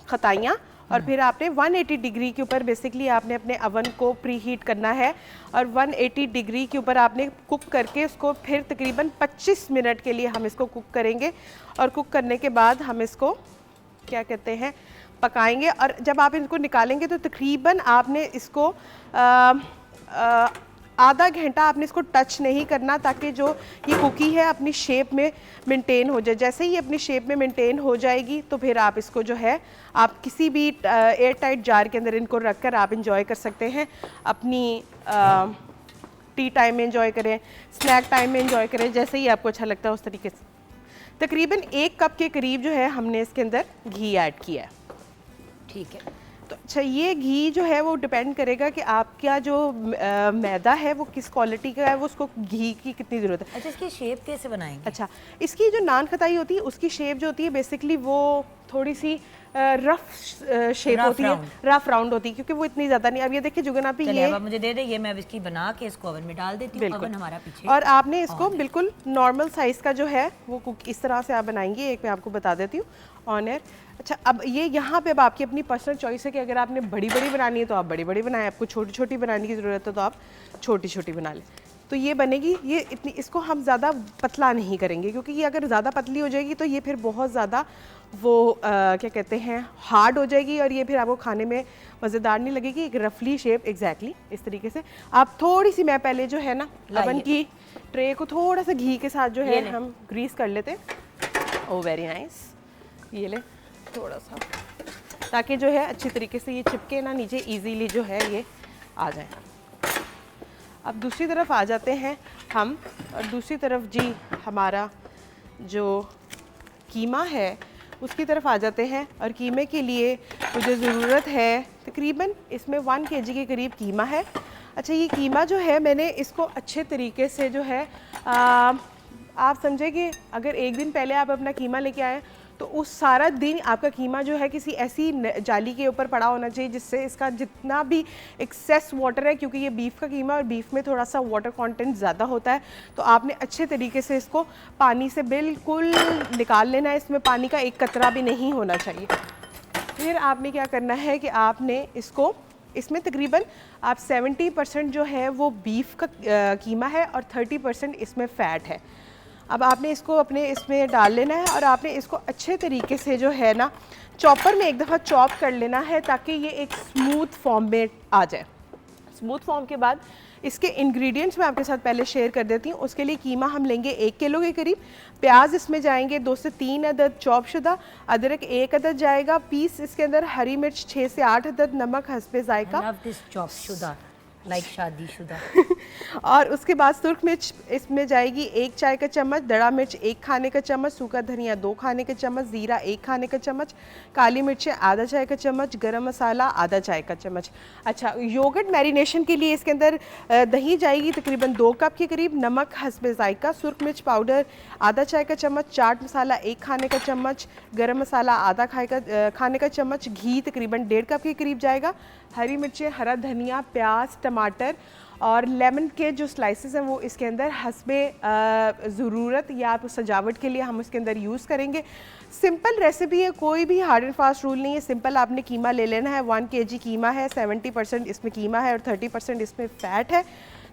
खताइयाँ, और फिर आपने 180 डिग्री के ऊपर बेसिकली आपने अपने अवन को प्री हीट करना है, और 180 डिग्री के ऊपर आपने कुक करके उसको फिर तकरीबन 25 मिनट के लिए हम इसको कुक करेंगे। और कुक करने के बाद हम इसको क्या कहते हैं पकाएंगे, और जब आप इनको निकालेंगे तो तकरीबन आपने इसको आधा घंटा आपने इसको टच नहीं करना, ताकि जो ये कुकी है अपनी शेप में मेंटेन हो जाए। जैसे ही अपनी शेप में मेंटेन हो जाएगी तो फिर आप इसको जो है आप किसी भी एयर टाइट जार के अंदर इनको रख कर आप इंजॉय कर सकते हैं। अपनी टी टाइम में इंजॉय करें, स्नैक टाइम में इंजॉय करें, जैसे ही आपको अच्छा लगता है उस तरीके से। तकरीबन 1 कप के करीब जो है हमने इसके अंदर घी ऐड किया है।
ठीक है।
तो अच्छा, ये घी जो है वो डिपेंड करेगा कि आपका जो मैदा है वो किस क्वालिटी का है, वो उसको घी की कितनी ज़रूरत है।
अच्छा, इसकी शेप कैसे बनाएंगे?
अच्छा, इसकी जो नान खताई होती है उसकी शेप जो होती है बेसिकली वो थोड़ी सी रफ शेप होती है, रफ राउंड होती है, क्योंकि वो इतनी ज़्यादा नहीं। अब ये देखिए जुगन आप, ये
आप मुझे दे दे, ये मैं अब इसकी बना के इसको ओवन में डाल देती हूँ। ओवन हमारा पीछे,
और आपने इसको बिल्कुल नॉर्मल साइज़ का जो है वो कुक इस तरह से आप बनाएंगे। एक मैं आपको बता देती हूँ ऑन एयर। अच्छा, अब ये यहाँ पे अब आपकी अपनी पर्सनल चॉइस है कि अगर आपने बड़ी बड़ी बनानी है तो आप बड़ी बड़ी बनाएं, आपको छोटी छोटी बनाने की ज़रूरत है तो आप छोटी छोटी बना लें। तो ये बनेगी, ये इतनी, इसको हम ज़्यादा पतला नहीं करेंगे, क्योंकि ये अगर ज़्यादा पतली हो जाएगी तो ये फिर बहुत ज़्यादा वो क्या कहते हैं, हार्ड हो जाएगी, और ये फिर आपको खाने में मज़ेदार नहीं लगेगी। एक रफली शेप एग्जैक्टली इस तरीके से आप थोड़ी सी, मैं पहले जो है ना ओवन की ट्रे को थोड़ा सा घी के साथ जो है हम ग्रीस कर लेते हैं। ओ वेरी नाइस, ये ले थोड़ा सा, ताकि जो है अच्छी तरीके से ये चिपके ना नीचे, इजीली जो है ये आ जाए। अब दूसरी तरफ आ जाते हैं हम, और दूसरी तरफ जी हमारा जो कीमा है उसकी तरफ आ जाते हैं। और कीमे के लिए मुझे ज़रूरत है तकरीबन इसमें 1 kg के करीब कीमा है। अच्छा, ये कीमा जो है मैंने इसको अच्छे तरीके से जो है आप समझे कि अगर एक दिन पहले आप अपना कीमा लेके आए तो उस सारा दिन आपका कीमा जो है किसी ऐसी जाली के ऊपर पड़ा होना चाहिए जिससे इसका जितना भी एक्सेस वाटर है, क्योंकि ये बीफ का कीमा और बीफ में थोड़ा सा वाटर कंटेंट ज़्यादा होता है, तो आपने अच्छे तरीके से इसको पानी से बिल्कुल निकाल लेना है। इसमें पानी का एक कतरा भी नहीं होना चाहिए। फिर आपने क्या करना है कि आपने इसको, इसमें तकरीबन आप 70% जो है वो बीफ का कीमा है और 30% इसमें फ़ैट है। अब आपने इसको अपने इसमें डाल लेना है और आपने इसको अच्छे तरीके से जो है ना चॉपर में एक दफ़ा चॉप कर लेना है, ताकि ये एक स्मूथ फॉर्म में आ जाए। स्मूथ फॉर्म के बाद इसके इंग्रेडिएंट्स मैं आपके साथ पहले शेयर कर देती हूँ। उसके लिए कीमा हम लेंगे 1 किलो के करीब, प्याज इसमें जाएंगे 2 से 3 अदद चॉप शुदा, अदरक 1 अदद जाएगा पीस, इसके अंदर हरी मिर्च 6 से 8 अदद, नमक हस्बे जायका,
लाइक शादीशुदा।
और उसके बाद सुर्ख मिर्च इसमें जाएगी 1 चाय का चम्मच, दड़ा मिर्च 1 खाने का चम्मच, सूखा धनिया 2 खाने का चम्मच, ज़ीरा 1 खाने का चम्मच, काली मिर्चें आधा चाय का चम्मच, गरम मसाला आधा चाय का चम्मच। अच्छा, योगर्ट मैरिनेशन के लिए इसके अंदर दही जाएगी तकरीबन 2 कप के करीब, नमक हस्बे जायका, सुर्ख मिर्च पाउडर आधा चाय का चम्मच, चाट मसाला 1 खाने का चम्मच, गरम मसाला आधा खाने का चम्मच, घी तकरीबन 1.5 कप के करीब जाएगा, हरी मिर्चें, हरा धनिया, प्याज, टमाटर और लेमन के जो स्लाइसेस हैं वो इसके अंदर हस्बे ज़रूरत या आप सजावट के लिए हम इसके अंदर यूज़ करेंगे। सिंपल रेसिपी है, कोई भी हार्ड एंड फास्ट रूल नहीं है। सिंपल आपने कीमा ले लेना है, 1 kg कीमा है, 70% इसमें कीमा है और 30% इसमें फ़ैट है।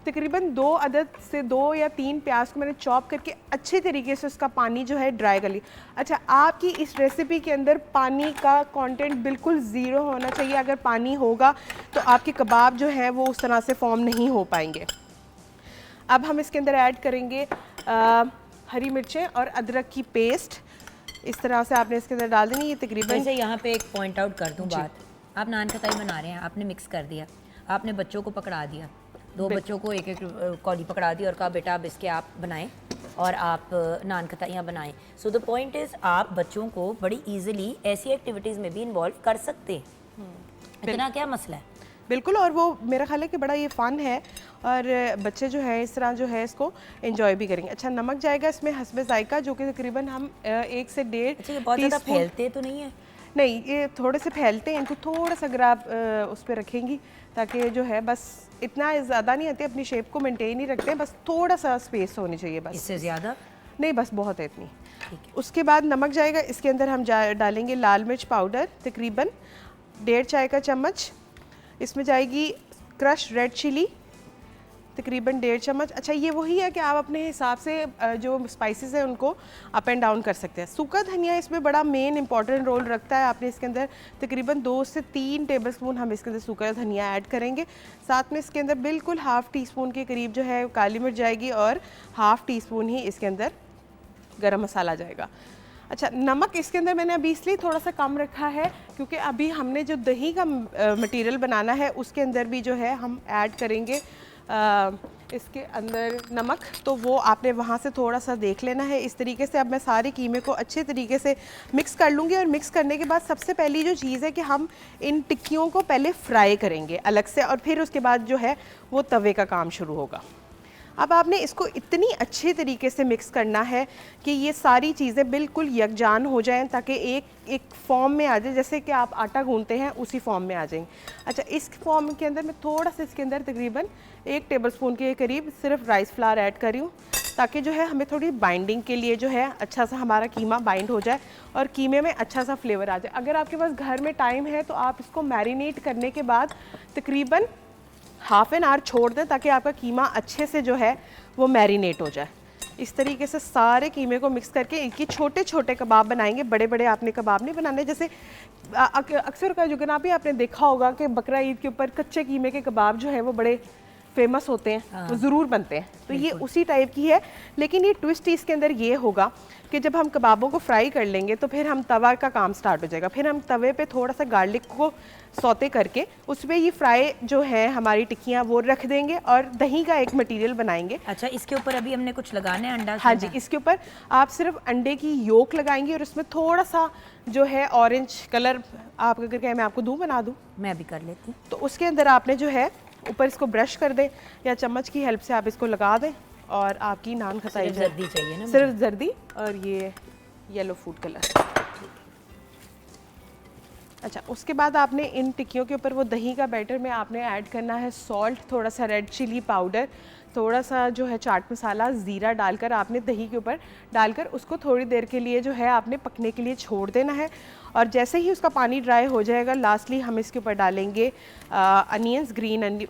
तकरीबन 2 अदद से 2 या 3 प्याज को मैंने चॉप करके अच्छे तरीके से उसका पानी जो है ड्राई कर ली। अच्छा, आपकी इस रेसिपी के अंदर पानी का कंटेंट बिल्कुल ज़ीरो होना चाहिए। अगर पानी होगा तो आपके कबाब जो हैं वो उस तरह से फॉर्म नहीं हो पाएंगे। अब हम इसके अंदर ऐड करेंगे हरी मिर्चें और अदरक की पेस्ट, इस तरह से आपने इसके अंदर डाल देनी। ये तकरीबन,
वैसे यहाँ पे एक पॉइंट आउट कर दूँ बात, आप नान खताई बना रहे हैं, आपने मिक्स कर दिया, आपने बच्चों को पकड़ा दिया, 2 बच्चों को एक कौड़ी पकड़ा दी और कहा बेटा अब इसके आप बनाएं और आप नान खताइयाँ बनाएं। सो द पॉइंट इज़ आप बच्चों को बड़ी इजीली ऐसी एक्टिविटीज़ में भी इन्वॉल्व कर सकते हैं। इतना क्या मसला है?
बिल्कुल, और वो मेरा ख्याल है कि बड़ा ये फ़न है और बच्चे जो है इस तरह जो है इसको एंजॉय भी करेंगे। अच्छा, नमक जाएगा इसमें हस्बे जायका, जो कि तकरीबन हम 1 से 1.5
अच्छा, ये बहुत ज़्यादा फैलते तो नहीं है?
नहीं, ये थोड़े से फैलते हैं, इनको थोड़ा सा अगर आप उस पर रखेंगी ताकि जो है बस इतना ज़्यादा नहीं आते, अपनी शेप को मेंटेन ही रखते हैं, बस थोड़ा सा स्पेस होनी चाहिए, बस
इससे ज़्यादा
नहीं, बस बहुत है इतनी। उसके बाद नमक जाएगा, इसके अंदर हम डालेंगे लाल मिर्च पाउडर तकरीबन 1.5 चाय का चम्मच, इसमें जाएगी क्रश रेड चिली तकरीबन 1.5 चम्मच। अच्छा, ये वही है कि आप अपने हिसाब से जो स्पाइसेस हैं उनको अप एंड डाउन कर सकते हैं। सूखा धनिया इसमें बड़ा मेन इंपॉर्टेंट रोल रखता है। आपने इसके अंदर तकरीबन 2 से 3 टेबलस्पून हम इसके अंदर सूखा धनिया ऐड करेंगे। साथ में इसके अंदर बिल्कुल ½ टीस्पून के करीब जो है काली मिर्च जाएगी और ½ टीस्पून ही इसके अंदर गरम मसाला जाएगा। अच्छा, नमक इसके अंदर मैंने अभी इसलिए थोड़ा सा कम रखा है क्योंकि अभी हमने जो दही का मटेरियल बनाना है उसके अंदर भी जो है हम ऐड करेंगे इसके अंदर नमक, तो वो आपने वहाँ से थोड़ा सा देख लेना है। इस तरीके से अब मैं सारे कीमे को अच्छे तरीके से मिक्स कर लूँगी। और मिक्स करने के बाद सबसे पहली जो चीज़ है कि हम इन टिक्कियों को पहले फ्राई करेंगे अलग से, और फिर उसके बाद जो है वो तवे का काम शुरू होगा। अब आपने इसको इतनी अच्छे तरीके से मिक्स करना है कि ये सारी चीज़ें बिल्कुल यकजान हो जाएं, ताकि एक फॉर्म में आ जाए, जैसे कि आप आटा गूंथते हैं उसी फॉर्म में आ जाएंगे। अच्छा, इस फॉर्म के अंदर मैं थोड़ा सा इसके अंदर तकरीबन 1 टेबलस्पून के करीब सिर्फ राइस फ्लावर ऐड कर रही हूँ, ताकि जो है हमें थोड़ी बाइंडिंग के लिए जो है अच्छा सा हमारा कीमा बाइंड हो जाए और कीमे में अच्छा सा फ्लेवर आ जाए। अगर आपके पास घर में टाइम है तो आप इसको मैरिनेट करने के बाद तकरीबन हाफ एन आवर छोड़ दें, ताकि आपका कीमा अच्छे से जो है वो मैरिनेट हो जाए। इस तरीके से सारे कीमे को मिक्स करके इनके छोटे छोटे कबाब बनाएंगे। बड़े बड़े आपने कबाब नहीं बनाने। जैसे अक्सर का जो भी आपने देखा होगा कि बकरा ईद के ऊपर कच्चे कीमे के कबाब जो है वो बड़े फेमस होते हैं, वो ज़रूर बनते हैं। तो ये उसी टाइप की है, लेकिन ये ट्विस्ट इसके अंदर ये होगा कि जब हम कबाबों को फ्राई कर लेंगे तो फिर हम तवा का काम स्टार्ट हो जाएगा। फिर हम तवे पे थोड़ा सा गार्लिक को सौते करके उस पर ये फ्राई जो है हमारी टिक्कियाँ वो रख देंगे और दही का एक मटेरियल बनाएंगे।
अच्छा, इसके ऊपर अभी हमने कुछ लगाना है अंडा?
हाँ जी, इसके ऊपर आप सिर्फ अंडे की योक लगाएंगे और उसमें थोड़ा सा जो है ऑरेंज कलर, आप अगर कहें मैं आपको दूँ बना दूँ,
मैं भी कर लेती हूँ।
तो उसके अंदर आपने जो है ऊपर इसको ब्रश कर दें या चम्मच की हेल्प से आप इसको लगा दें और आपकी नान खताई
सिर्फ जर्दी चाहिए ना?
सिर्फ जर्दी और ये येलो फूड कलर। अच्छा, उसके बाद आपने इन टिक्कियों के ऊपर वो दही का बैटर में आपने ऐड करना है सॉल्ट, थोड़ा सा रेड चिली पाउडर, थोड़ा सा जो है चाट मसाला, ज़ीरा डालकर आपने दही के ऊपर डालकर उसको थोड़ी देर के लिए जो है आपने पकने के लिए छोड़ देना है। और जैसे ही उसका पानी ड्राई हो जाएगा, लास्टली हम इसके ऊपर डालेंगे अनियंस, ग्रीन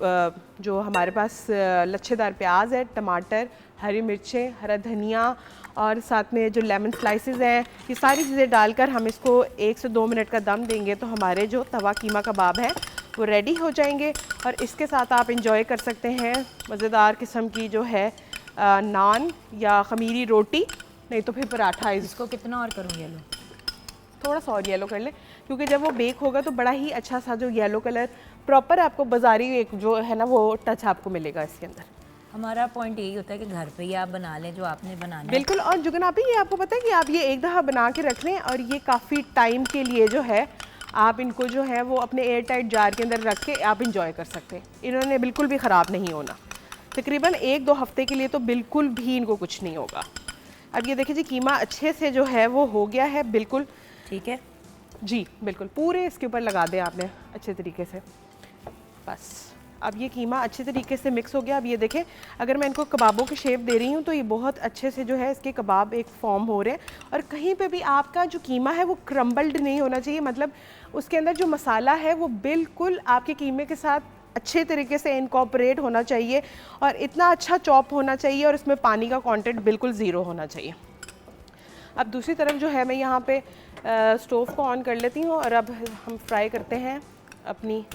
जो हमारे पास लच्छेदार प्याज है, टमाटर, हरी मिर्चें, हरा धनिया और साथ में जो लेमन स्लाइसेस हैं, ये सारी चीज़ें डालकर हम इसको 1 से 2 मिनट का दम देंगे तो हमारे जो तवा कीमा कबाब हैं वो रेडी हो जाएंगे। और इसके साथ आप इंजॉय कर सकते हैं मज़ेदार किस्म की जो है नान या खमीरी रोटी, नहीं तो फिर पराठा।
इसको कितना और करूँ येलो?
थोड़ा सा और येलो कर ले, क्योंकि जब वो बेक होगा तो बड़ा ही अच्छा सा जो येलो कलर प्रॉपर आपको बाजारी एक जो है ना वो टच आपको मिलेगा इसके अंदर।
हमारा पॉइंट यही होता है कि घर पे ही आप बना लें जो आपने बनाना है।
बिल्कुल। और जुगन आप ये आपको पता है कि आप ये एक दफ़ा बना के रख लें और ये काफ़ी टाइम के लिए जो है आप इनको जो है वो अपने एयर टाइट जार के अंदर रख के आप इंजॉय कर सकते हैं। इन्होंने बिल्कुल भी ख़राब नहीं होना, तकरीबन 1-2 हफ्ते के लिए तो बिल्कुल भी इनको कुछ नहीं होगा। अब ये देखिए जी, कीमा अच्छे से जो है वो हो गया है बिल्कुल।
ठीक है
जी, बिल्कुल पूरे इसके ऊपर लगा दें आपने अच्छे तरीके से। बस अब ये कीमा अच्छे तरीके से मिक्स हो गया। अब ये देखें, अगर मैं इनको कबाबों की शेप दे रही हूँ तो ये बहुत अच्छे से जो है इसके कबाब एक फॉर्म हो रहे हैं। और कहीं पे भी आपका जो कीमा है वो क्रम्बल्ड नहीं होना चाहिए, मतलब उसके अंदर जो मसाला है वो बिल्कुल आपके कीमे के साथ अच्छे तरीके से इनकॉर्पोरेट होना चाहिए और इतना अच्छा चॉप होना चाहिए और इसमें पानी का कंटेंट बिल्कुल ज़ीरो होना चाहिए। अब दूसरी तरफ जो है मैं यहाँ पे स्टोव को ऑन कर लेती हूँ और अब हम फ्राई करते हैं अपनी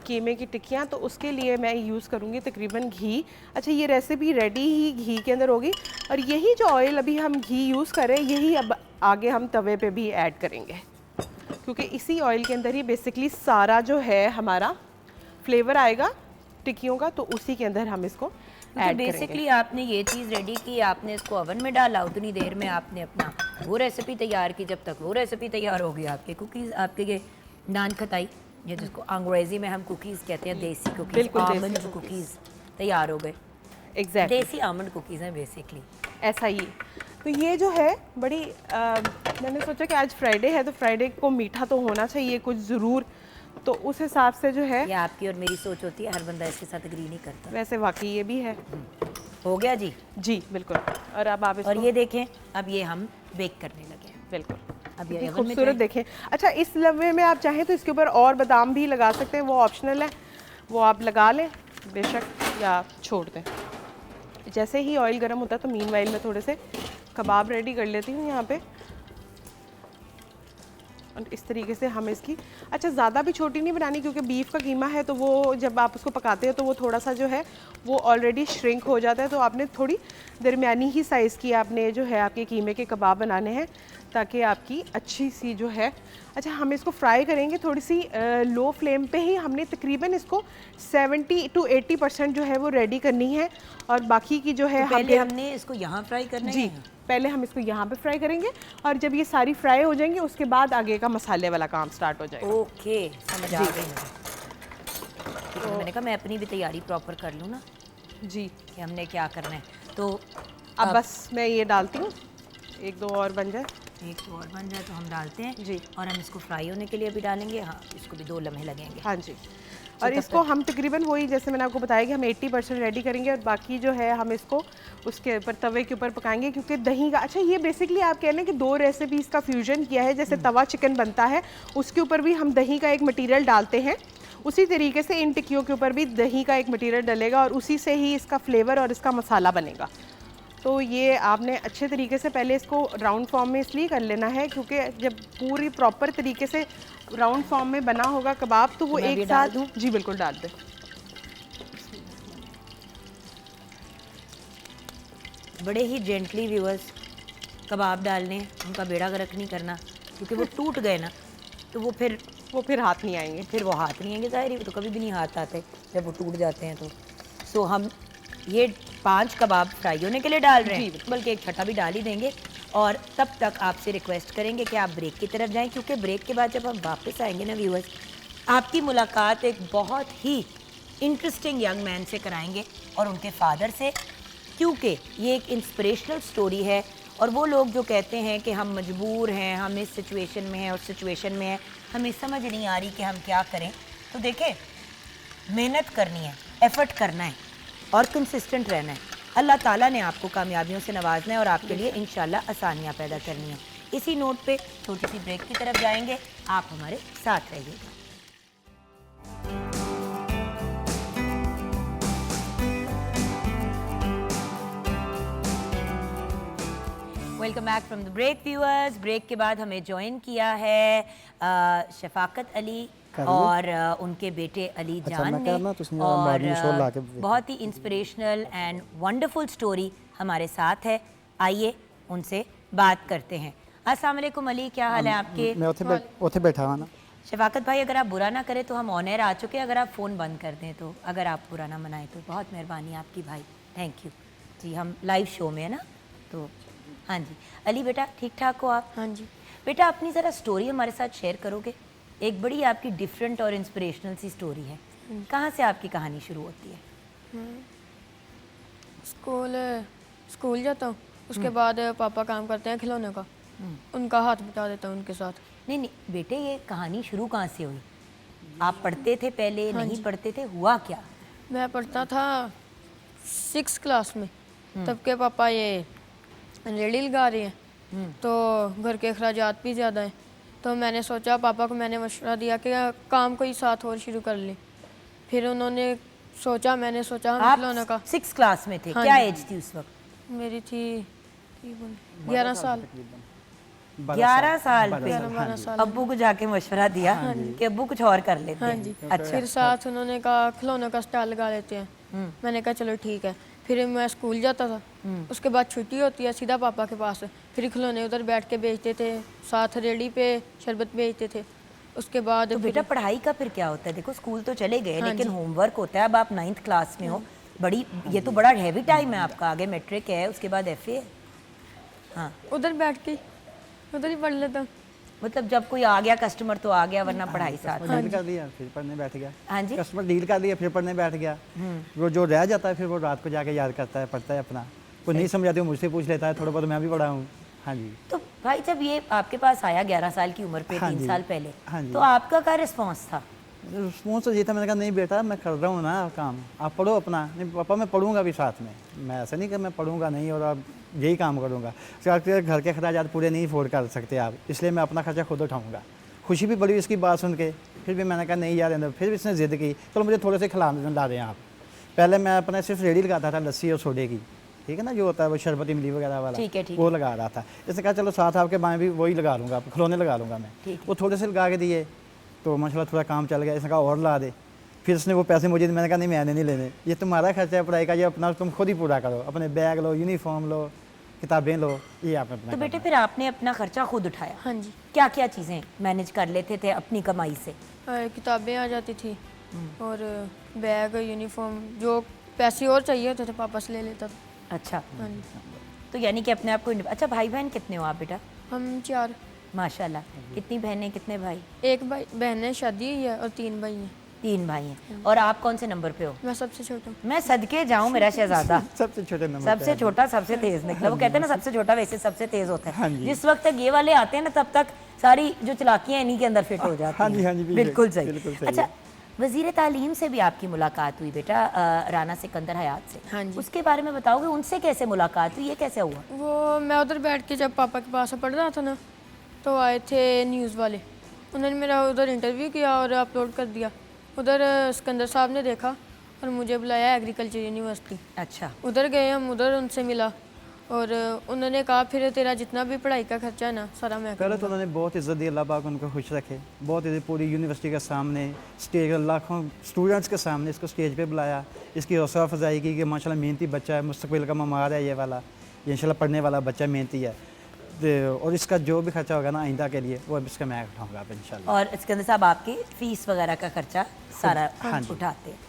कीमे की टिक्कियाँ। तो उसके लिए मैं यूज़ करूँगी तकरीबन घी। अच्छा, ये रेसिपी रेडी ही घी के अंदर होगी और यही जो ऑयल अभी हम घी यूज़ कर रहे हैं यही अब आगे हम तवे पे भी ऐड करेंगे, क्योंकि इसी ऑयल के अंदर ही बेसिकली सारा जो है हमारा फ्लेवर आएगा टिक्कियों का, तो उसी के अंदर हम इसको ऐड करेंगे।
बेसिकली आपने ये चीज़ रेडी की, आपने इसको ओवन में डाला, उतनी देर में आपने अपना वो रेसिपी तैयार की। जब तक वो रेसिपी तैयार होगी आपके कुकीज़, आपके ये नान खताई, ये जिसको अंग्रेजी में हम कुकीज़ कहते हैं, देसी कुकीज़, आमंड कुकीज़ तैयार हो गए।
एग्जैक्टली,
देसी आमंड कुकीज़ हैं बेसिकली,
ऐसा ही। तो ये जो है बड़ी मैंने सोचा कि आज फ्राइडे है तो फ्राइडे को मीठा तो होना चाहिए कुछ ज़रूर, तो उस हिसाब से जो है
ये आपकी और मेरी सोच होती है, हर बंदा इसके साथ एग्री नहीं करता।
वैसे वाकई ये भी है।
हो गया जी?
जी बिल्कुल। और अब आप
और ये देखें, अब ये हम बेक करने लगे हैं।
बिल्कुल,
अब ये
खूबसूरत देखें। अच्छा, इस लम्हे में आप चाहें तो इसके ऊपर और बादाम भी लगा सकते हैं, वो ऑप्शनल है, वो आप लगा लें बेशक या छोड़ दें। जैसे ही ऑयल गर्म होता है तो मीनवाइल में थोड़े से कबाब रेडी कर लेती हूँ यहाँ पे। और इस तरीके से हम इसकी, अच्छा ज़्यादा भी छोटी नहीं बनानी क्योंकि बीफ का कीमा है तो वो जब आप उसको पकाते हो तो वो थोड़ा सा जो है वो ऑलरेडी श्रिंक हो जाता है, तो आपने थोड़ी दरमियानी ही साइज़ की आपने जो है आपके कीमे के कबाब बनाने हैं ताकि आपकी अच्छी सी जो है। अच्छा, हम इसको फ्राई करेंगे थोड़ी सी लो फ्लेम पे ही। हमने तकरीबन इसको 70 to 80% जो है वो रेडी करनी है, और बाकी की जो है
तो पहले हमने इसको यहाँ फ्राई करना है।
जी, पहले हम इसको यहाँ पे फ्राई करेंगे, और जब ये सारी फ्राई हो जाएंगी उसके बाद आगे का मसाले वाला काम स्टार्ट हो जाएगा।
ओके, समझ आ गई मुझे। तो मैंने कहा मैं अपनी भी तैयारी प्रॉपर कर लूँ ना
जी,
कि हमने क्या करना है। तो
अब बस मैं ये डालती हूँ, एक दो और बन जाए।
एक तो और बन जाए तो हम डालते हैं
जी,
और हम इसको फ्राई होने के लिए भी डालेंगे। हाँ, इसको भी 2 लम्हे लगेंगे।
हाँ जी। और इसको हम तकरीबन वही, जैसे मैंने आपको बताया कि हम 80% रेडी करेंगे, और बाकी जो है हम इसको उसके ऊपर तवे के ऊपर पकाएंगे, क्योंकि दही का, अच्छा ये बेसिकली आप कह लें कि 2 रेसिपीज़ का फ्यूजन किया है। जैसे तवा चिकन बनता है उसके ऊपर भी हम दही का एक मटेरियल डालते हैं, उसी तरीके से इन टिक्कियों के ऊपर भी दही का एक मटेरियल डलेगा, और उसी से ही इसका फ्लेवर और इसका मसाला बनेगा। तो ये आपने अच्छे तरीके से पहले इसको राउंड फॉर्म में इसलिए कर लेना है, क्योंकि जब पूरी प्रॉपर तरीके से राउंड फॉर्म में बना होगा कबाब तो वो
मैं भी
एक
डाल
साथ।
दूं?
जी बिल्कुल, डाल दें।
बड़े ही जेंटली व्यूअर्स कबाब डालने, उनका बेड़ा गर्क नहीं करना, क्योंकि वो टूट गए ना तो वो फिर
हाथ नहीं आएंगे।
फिर वो हाथ नहीं आएंगे। ज़ाहिर है, वो तो कभी भी नहीं हाथ आते जब वो टूट जाते हैं। तो सो हम ये 5 कबाब फ्राई होने के लिए डाल रहे हैं, बल्कि एक छठा भी डाल ही देंगे। और तब तक आपसे रिक्वेस्ट करेंगे कि आप ब्रेक की तरफ जाएं, क्योंकि ब्रेक के बाद जब हम वापस आएंगे ना व्यूअर्स, आपकी मुलाकात एक बहुत ही इंटरेस्टिंग यंग मैन से कराएंगे और उनके फादर से, क्योंकि ये एक इंस्पिरेशनल स्टोरी है। और वो लोग जो कहते हैं कि हम मजबूर हैं, हम इस सिचुएशन में हैं, उस सिचुएशन में हैं, हमें समझ नहीं आ रही कि हम क्या करें, तो देखें, मेहनत करनी है, एफर्ट करना है और कंसिस्टेंट रहना है। अल्लाह ताला ने आपको कामयाबियों से नवाजना है और आपके लिए इंशाल्लाह आसानियाँ पैदा करनी है। इसी नोट पे छोटी सी ब्रेक की तरफ जाएंगे, आप हमारे साथ रहिएगा। Welcome back from the break viewers. Break के बाद हमें ज्वाइन किया है शफाकत अली और उनके बेटे अली जान ने, और बहुत ही इंस्पिरेशनल एंड वंडरफुल स्टोरी हमारे साथ है। आइए उनसे बात करते हैं। अस्सलाम वालेकुम अली, क्या हाल है आपके?
मैं उथे बैठा हुआ ना।
शफाकत भाई, अगर आप बुरा ना करें तो हम ऑन एयर आ चुके हैं, अगर आप फ़ोन बंद कर दें तो, अगर आप बुरा ना मनाएं तो बहुत मेहरबानी आपकी भाई, थैंक यू जी। हम लाइव शो में है ना, तो हाँ जी। अली बेटा, ठीक ठाक हो आप?
हाँ जी।
बेटा, अपनी ज़रा स्टोरी हमारे साथ शेयर करोगे? एक बड़ी आपकी डिफरेंट और इंस्पिरेशनल सी स्टोरी है। कहाँ से आपकी कहानी शुरू होती है?
स्कूल जाता हूँ, उसके बाद पापा काम करते हैं खिलौने का, उनका हाथ बटा देता हूँ उनके साथ।
नहीं बेटे, ये कहानी शुरू कहाँ से हुई? आप पढ़ते थे पहले, नहीं पढ़ते थे, हुआ क्या?
मैं पढ़ता था 6th क्लास में, तब के पापा ये रेडी लगा रहे हैं, तो घर के अखराजात भी ज़्यादा हैं, तो मैंने सोचा, पापा को मैंने मशवरा दिया कि काम कोई साथ और शुरू कर लें। फिर उन्होंने सोचा, मैंने सोचा हम खिलौने का।
6th क्लास में थे?
हाँ
क्या
जी।
एज थी उस वक्त?
मेरी थी 11 साल।
11 साल पे
12 साल।
अब्बू को जाके मशवरा दिया कि अब्बू कुछ और कर लेते
हाँ
हैं।
जी।
अच्छा।
फिर साथ उन्होंने कहा खिलौने का स्टॉल लगा लेते हैं। मैंने कहा चलो ठीक है। फिर मैं स्कूल जाता था, उसके बाद छुट्टी होती है सीधा पापा के पास, फिर खिलौने उधर बैठ के बेचते थे, साथ रेडी पे शरबत बेचते थे। उसके बाद
तो बेटा, पढ़ाई का फिर क्या होता है? देखो, स्कूल तो चले गए, लेकिन होमवर्क होता है। अब आप 9th क्लास में हो, बड़ी, ये तो बड़ा हैवी टाइम है आपका, आगे मैट्रिक है, उसके बाद FA है। हाँ,
उधर बैठ के उधर ही पढ़ लेता।
मतलब जब कोई आ गया कस्टमर तो आ गया, वरना पढ़ाई साथ।
डील कर दिया, फिर पढ़ने बैठ गया।
हाँ जी।
कस्टमर डील कर दिया, फिर पढ़ने बैठ गया। वो जो रह जाता है फिर वो रात को जाके याद करता है, पढ़ता है अपना। कोई नहीं समझाती हूँ, मुझसे पूछ लेता है, थोड़ा बहुत मैं भी पढ़ा हूँ। हाँ जी।
तो भाई, जब ये आपके पास आया 11 साल की उम्र पे,
हाँ
3
जी।
साल पहले,
हाँ जी।
तो आपका क्या रिस्पॉन्स था?
रिस्पॉन्स तो ये था, मैंने कहा नहीं बेटा, मैं कर रहा हूँ ना काम, आप पढ़ो अपना। नहीं पापा, मैं पढ़ूंगा भी साथ में, मैं ऐसा नहीं कि मैं पढ़ूंगा नहीं और अब यही काम करूँगा। घर के खर्चात पूरे नहीं अफोर्ड कर सकते आप, इसलिए मैं अपना खर्चा खुद उठाऊँगा। खुशी भी बड़ी इसकी बात सुन के, फिर भी मैंने कहा नहीं यार अंदर, फिर भी इसने ज़िद की, चलो मुझे थोड़े से खिला ला दें आप। पहले मैं अपना सिर्फ रेडी लगाता था लस्सी और सोडे की, ठीक है ना, जो होता है वो शरबत इमली वगैरह वाला,
ठीक है।
वो लगा रहा था। इसने कहा चलो साथ आपके बाएँ भी वही लगा लूँगा, खिलौने लगा लूँगा मैं। वो थोड़े से लगा के दिए तो माशाल्लाह थोड़ा काम चल गया। इसने कहा और ला दे, फिर उसने वो पैसे मुझे, मैंने कहा नहीं मैंने नहीं लेने, ये तुम्हारा खर्चा है पढ़ाई का, ये अपना तुम खुद ही पूरा करो, अपने बैग लो, यूनिफॉर्म लो, किताबें लो, ये आप अपना
तो बेटे
करना।
फिर आपने अपना खर्चा खुद उठाया,
हाँ जी।
क्या क्या चीज़ें मैनेज कर लेते थे अपनी कमाई से?
किताबें आ जाती थी और बैग, यूनिफॉर्म, जो पैसे और चाहिए होते थे पापा से ले लेता था।
अच्छा,
हाँ जी।
तो यानी कि अपने आप को अच्छा, भाई बहन कितने हो आप बेटा?
हम 4,
माशाल्लाह। कितनी बहनें कितने भाई?
एक भाई बहन है, शादी हुई है, और 3 भाई हैं।
3 भाई हैं। और आप कौन से नंबर पे हो?
मैं सबसे छोटा हूँ।
मैं सदके जाऊं मेरा शहजादा।
सबसे छोटे नंबर पे
सबसे
आप।
छोटा सबसे तेज निकला। वो कहते हैं ना सबसे छोटा वैसे सबसे तेज होता
हाँ
है।
जी।
जिस वक्त तक ये वाले आते हैं ना तब तक सारी जो चालाकियां इन्हीं के अंदर फिट हो जाती
हाँ
हैं।
जी, हाँ जी,
बिल्कुल
बिल्कुल
सही।
सही
अच्छा,
है।
वजीर तालीम से भी आपकी मुलाकात हुई बेटा, राना सिकंदर हयात से।
हाँ जी।
उसके बारे में बताओगे, उनसे कैसे मुलाकात हुई, ये कैसे हुआ?
वो मैं उधर बैठ के जब पापा के पास पढ़ रहा था ना, तो आए थे न्यूज़ वाले, उन्होंने मेरा उधर इंटरव्यू किया और अपलोड कर दिया। उधर सिकंदर साहब ने देखा और मुझे बुलाया एग्रीकल्चर यूनिवर्सिटी।
अच्छा,
उधर गए हम, उधर उनसे मिला और उन्होंने कहा फिर तेरा जितना भी पढ़ाई का खर्चा है ना सारा मैं
पहले तो
करूँगा।
उन्होंने बहुत इज्जत दी, अल्लाह पाक उनको खुश रखे। बहुत इज्जत पूरी यूनिवर्सिटी के सामने, स्टेज लाखों स्टूडेंट्स के सामने इसको स्टेज पे बुलाया, इसकी हौसला अफजाई की कि माशाल्लाह मेहनती बच्चा है, मुस्तकबिल का ममार है ये वाला, ये इंशाल्लाह पढ़ने वाला बच्चा मेहनती है। और इसका जो भी खर्चा होगा ना आइंदा के लिए वो इसका मैं उठाऊँगा आप इंशाल्लाह।
और सिकंदर साहब आपकी फीस वगैरह का खर्चा सारा
हाँ जी।
उठाते हैं।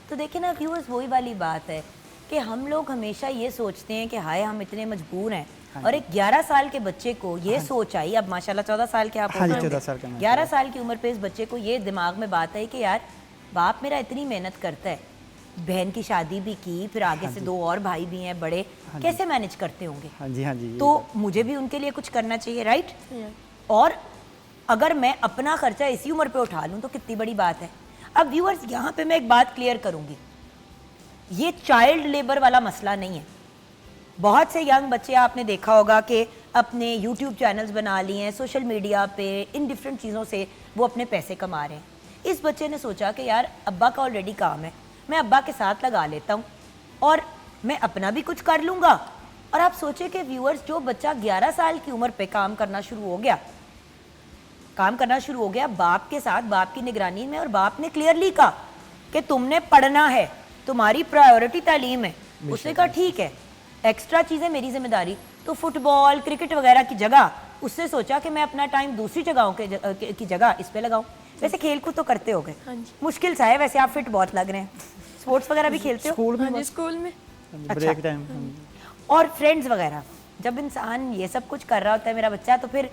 तो देखिए ना व्यूअर्स, वही वाली बात है कि हम लोग हमेशा ये सोचते हैं कि हाय हम इतने मजबूर हैं, और एक 11 साल के बच्चे को ये सोच आई, अब माशाल्लाह 14 साल के आप
हाँ जी,
हो गए।
14 साल का मैं।
11 साल की उम्र पे इस बच्चे को ये दिमाग में बात आई कि यार बाप मेरा इतनी मेहनत करता है, बहन की शादी भी की, फिर आगे से 2 और भाई भी हैं बड़े, कैसे मैनेज करते होंगे?
हाँ जी, हाँ जी।
तो मुझे भी उनके लिए कुछ करना चाहिए, राइट? और अगर मैं अपना खर्चा इसी उम्र पे उठा लूँ तो कितनी बड़ी बात है। अब व्यूअर्स, यहाँ पे मैं एक बात क्लियर करूँगी, ये चाइल्ड लेबर वाला मसला नहीं है। बहुत से यंग बच्चे आपने देखा होगा कि अपने यूट्यूब चैनल्स बना लिए हैं, सोशल मीडिया पे इन डिफरेंट चीज़ों से वो अपने पैसे कमा रहे हैं। इस बच्चे ने सोचा कि यार अब्बा का ऑलरेडी काम है, मैं अब्बा के साथ लगा लेता हूँ और मैं अपना भी कुछ कर लूँगा। और आप सोचे कि व्यूअर्स, जो बच्चा 11 साल की उम्र पे काम करना शुरू हो गया बाप के साथ, बाप की निगरानी में, और बाप ने क्लियरली कहा कि तुमने पढ़ना है, तुम्हारी प्रायोरिटी तालीम है। उसने कहा ठीक है, एक्स्ट्रा चीज़ें मेरी जिम्मेदारी। तो फुटबॉल क्रिकेट वगैरह की जगह उसने सोचा कि मैं अपना टाइम दूसरी जगहों की जगह इस पे लगाऊं। वैसे खेल कूद तो करते हो गए,
हाँ जी।
मुश्किल सा है वैसे, आप फिट बहुत लग रहे हैं। स्पोर्ट्स वगैरह भी खेलते हो?
स्कूल में
हाँ जी, स्कूल में।
Break time.
और फ्रेंड्स वगैरह, जब इंसान ये सब कुछ कर रहा होता है मेरा बच्चा, तो फिर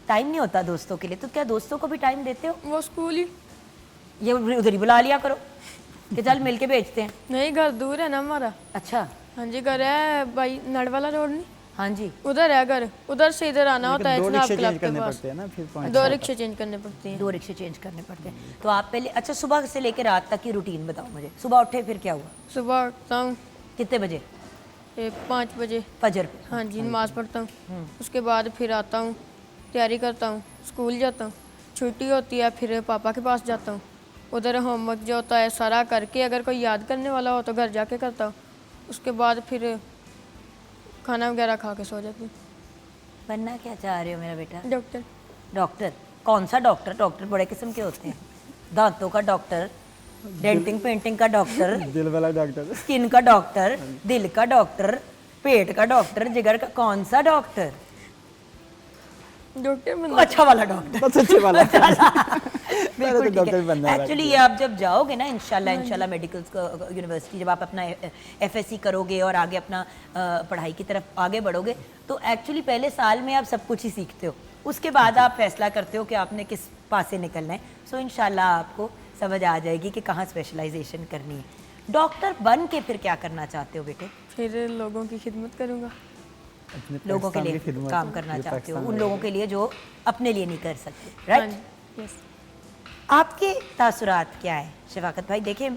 टाइम नहीं होता दोस्तों के लिए। तो क्या दोस्तों को भी टाइम देते हो?
वो स्कूल ही
ये उधर ही बुला लिया करो कि चल मिल के बेचते हैं।
नहीं, घर दूर है ना हमारा।
अच्छा,
हाँ जी, घर है भाई नड़वाला रोड नहीं,
हाँ जी।
उधर है घर, उधर से इधर आना होता है।
2
इतना
रिक्शे
क्लब
चेंज
के
करने
पास
पड़ते हैं ना, फिर पॉइंट
2 रिक्शे चेंज करने पड़ते हैं।
2 रिक्शे चेंज करने पड़ते हैं। तो आप पहले, अच्छा सुबह से लेकर रात तक की रूटीन बताओ मुझे। सुबह उठे फिर क्या हुआ?
सुबह उठता हूँ
कितने बजे?
5 बजे।
फजर पे?
हाँ जी, नमाज़ पढ़ता हूँ। उसके बाद फिर आता हूँ, तैयारी करता हूँ, स्कूल जाता हूँ। छुट्टी होती है फिर पापा के पास जाता हूँ, उधर होमवर्क जो होता है सारा करके, अगर कोई याद करने वाला हो तो घर जाके करता हूँ। उसके बाद फिर खाना वगैरह खा के सो जाती हूँ।
बनना क्या चाह रहे हो मेरा बेटा?
डॉक्टर।
डॉक्टर? कौन सा डॉक्टर? डॉक्टर बड़े किस्म के होते हैं। दांतों का डॉक्टर, डेंटिंग पेंटिंग का डॉक्टर,
दिल वाला डॉक्टर।
स्किन का डॉक्टर, दिल का डॉक्टर, पेट का डॉक्टर, जिगर का, कौन सा डॉक्टर?
डॉक्टर बनना।
अच्छा वाला डॉक्टर।
बहुत अच्छे वाला।
बिल्कुल ठीक
डॉक्टर
है।
बनना है।
एक्चुअली ये आप जब जाओगे ना इंशाल्लाह मेडिकल यूनिवर्सिटी, जब आप अपना एफएससी करोगे और आगे अपना पढ़ाई की तरफ आगे बढ़ोगे, तो एक्चुअली पहले साल में आप सब कुछ ही सीखते हो, उसके बाद आप फैसला करते हो कि आपने किस पासे निकलना है। सो इंशाल्लाह आपको समझ आ जाएगी कि कहाँ स्पेशलाइजेशन करनी है। डॉक्टर बन के फिर क्या करना चाहते हो बेटे?
फिर लोगों की खिदमत करूँगा।
अपने
लोगों के
पाकिस्तान
लिए
की खिदमत,
काम करना
ये
चाहते हो,
पाकिस्तान
उन
में
लोगों के लिए जो अपने लिए नहीं कर सकते,
हाँ
राइट?
जी, यस।
आपके तासुरात क्या है शफाकत भाई? देखिए,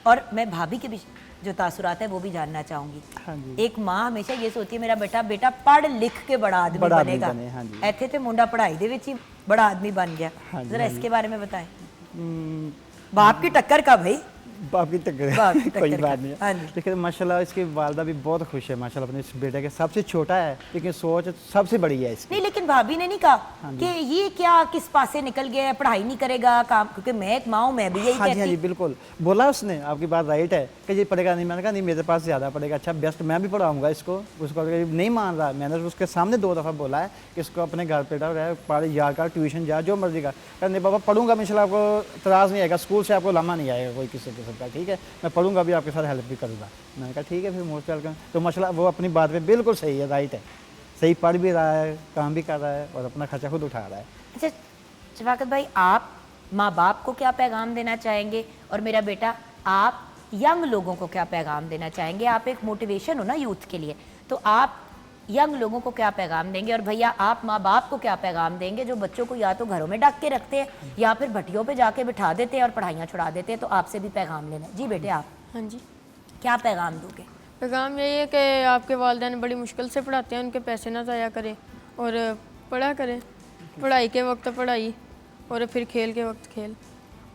और मैं भाभी के भी जो तासुरात है वो भी जानना चाहूँगी।
हाँ जी।
एक माँ हमेशा ये सोचती है मेरा बेटा पढ़ लिख के बड़ा आदमी
बड़ा आदमी
बनेगा।
बने, हाँ जी।
ऐथे थे मुंडा पढ़ाई दे विच ही बड़ा आदमी बन गया।
हाँ जी,
जरा
हाँ जी।
इसके बारे में बताएं।
हम्म,
बाप की टक्कर का भाई।
बाप की टक्कर
बाप
है
की
कोई
टक्कर
बात
का।
नहीं
हाँ
है
जी।
लेकिन माशाल्लाह इसकी वालदा भी बहुत खुश है माशाल्लाह अपने इस बेटे के। सबसे छोटा है लेकिन सोच सबसे बड़ी है इसकी।
नहीं, लेकिन भाभी ने नहीं कहा कि ये क्या किस पासे निकल गया है, पढ़ाई नहीं करेगा काम, क्योंकि मैं एक माँ हूँ, मैं भी यही
हाँ जी हाँ जी
कहती।
बिल्कुल बोला उसने, आपकी बात राइट है कि ये पढ़ेगा नहीं। मैंने कहा नहीं मेरे पास ज़्यादा पढ़ेगा, अच्छा बेस्ट मैं भी पढ़ाऊंगा इसको। उसको नहीं मान रहा, मैंने उसके सामने 2 दफ़ा बोला है कि इसको अपने घर पे पढ़ यार का ट्यूशन जा जो मर्जी का। नहीं बाबा पढ़ूंगा, इंशाल्लाह आपको तराज नहीं आएगा, स्कूल से आपको लामा नहीं आएगा कोई किसी किस्म का, ठीक है मैं पढ़ूंगा भी, आपके साथ हेल्प भी करूँगा। मैंने कहा ठीक है फिर मोस्ट वेलकम। तो माशाल्लाह वो अपनी बात पे बिल्कुल सही है, राइट है, सही पढ़ भी रहा है, काम भी कर रहा है और अपना खर्चा खुद उठा रहा है।
अच्छा शफाकत भाई, आप माँ बाप को क्या पैगाम देना चाहेंगे, और मेरा बेटा आप यंग लोगों को क्या पैगाम देना चाहेंगे? आप एक मोटिवेशन हो ना यूथ के लिए, तो आप यंग लोगों को क्या पैगाम देंगे? और भैया आप माँ बाप को क्या पैगाम देंगे जो बच्चों को या तो घरों में डाक के रखते हैं या फिर भट्टियों पे जाके बिठा देते हैं और पढ़ाइयाँ छुड़ा देते हैं? तो आपसे भी पैगाम लेना है। जी बेटे, आप
हाँ जी।
क्या पैगाम दोगे?
पैगाम यही है कि आपके वालिदैन बड़ी मुश्किल से पढ़ाते हैं, उनके पैसे ना ज़ाया करें और पढ़ा करें। पढ़ाई के वक्त पढ़ाई और फिर खेल के वक्त खेल।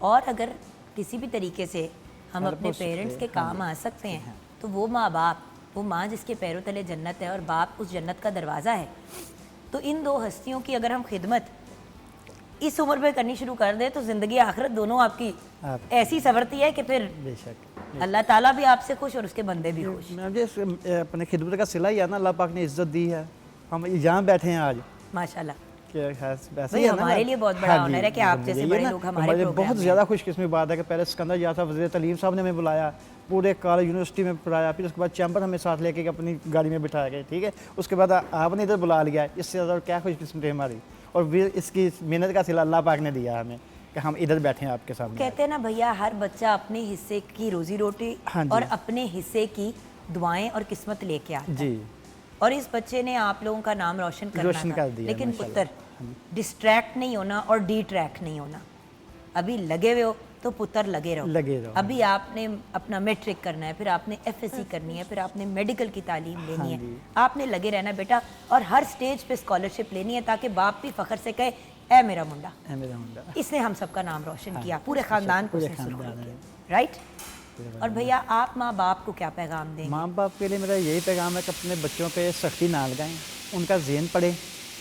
और अगर किसी भी तरीके से हम
हेल्प
अपने
हो सकती
पेरेंट्स
है,
के काम आ सकते हैं, तो वो माँ बाप, वो माँ जिसके पैरों तले जन्नत है और बाप उस जन्नत का दरवाज़ा है, तो इन 2 हस्तियों की अगर हम खिदमत इस उम्र में करनी शुरू कर दें तो ज़िंदगी आखिरत दोनों आपकी ऐसी संवरती है कि फिर
बेशक
अल्लाह ताला भी आपसे खुश और उसके बंदे भी खुश।
मुझे अपने खिदमत का सिला ही है ना, अल्लाह पाक ने इज्जत दी है, हम यहाँ बैठे हैं आज
माशाल्लाह।
कि वैसे
भाई
ही है ना।
हमारे लिए बहुत बड़ा
हाँ जी,
ऑनर है कि आप
बिल्कुल,
जैसे
ये
बड़े
ना
लोग हमारे
हमारे लिए
प्रोग्राम
बहुत
में
ज़्यादा खुशकिस्मती बात है कि पहले सिकंदर यार साहब वज़ीर तलीम साहब ने हमें बुलाया, पूरे कॉलेज यूनिवर्सिटी में पढ़ाया, फिर उसके बाद चैम्बर हमें साथ लेके अपनी गाड़ी में बिठाया गए, ठीक है। उसके बाद आपने इधर बुला लिया, इससे ज़्यादा क्या खुशकिस्मती है हमारी। और फिर इसकी मेहनत का सिला अल्लाह पाक ने दिया हमें कि हम इधर बैठे हैं आपके सामने।
कहते हैं ना भैया, हर बच्चा अपने हिस्से की रोजी रोटी
हाँ जी।
और अपने हिस्से की दुआएं और किस्मत लेके आता है।
जी
और इस बच्चे ने आप लोगों का नाम रोशन करना
रोशन
था,
कर दिया,
लेकिन
माशाल्लाह।
पुत्र डिस्ट्रैक्ट नहीं होना और डिट्रैक्ट नहीं होना। अभी लगे हुए हो तो पुत्र लगे रहो। अभी आपने अपना मैट्रिक करना है, फिर आपने एफएससी करनी है, फिर आपने मेडिकल की तालीम लेनी है, आपने लगे रहना बेटा, और हर स्टेज पे स्कॉलरशिप लेनी है ताकि बाप भी फख्र से कहे ए मेरा मुंडा, इसने हम सबका नाम रोशन किया, पूरे खानदान को उसने सुरखी किया, राइट। और भैया आप माँ बाप को क्या पैगाम देंगे?
माँ बाप के लिए मेरा यही पैगाम है कि अपने बच्चों पे सख्ती ना लगाएं, उनका ज़हन पढ़ें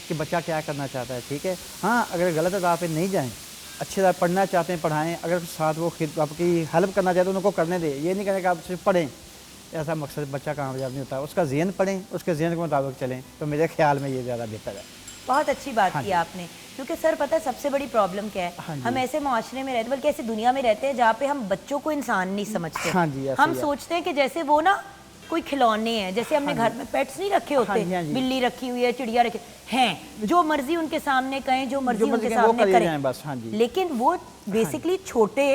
कि बच्चा क्या करना चाहता है, ठीक है। हाँ अगर गलत राह पे नहीं जाएं, अच्छी तरह पढ़ना चाहते हैं पढ़ाएं, अगर साथ वो आपकी हेल्प करना चाहते हैं उनको करने दें। ये नहीं कहने कि आप सिर्फ पढ़ें, ऐसा मकसद बच्चा कामयाब नहीं होता। उसका ज़हन पढ़ें, उसके ज़हन के मुताबिक चलें, तो मेरे ख्याल में ये ज़्यादा बेहतर है।
बहुत अच्छी बात की आपने, क्योंकि सर पता है सबसे बड़ी प्रॉब्लम क्या है, हम ऐसे माशरे में रहते, बल्कि ऐसी दुनिया में रहते हैं जहाँ पे हम बच्चों को इंसान नहीं समझते।
हाँ जी, ऐसे
हम
ही है।
सोचते हैं कि जैसे वो ना कोई खिलौने हैं, जैसे हमने घर में पेट्स नहीं रखे होते,
हाँ जी।
बिल्ली रखी हुई है, चिड़िया रखी हैं, जो मर्जी उनके सामने कहें, जो मर्जी उनके
वो
सामने
कर
करें
जाएं बस। हाँ जी
लेकिन वो बेसिकली छोटे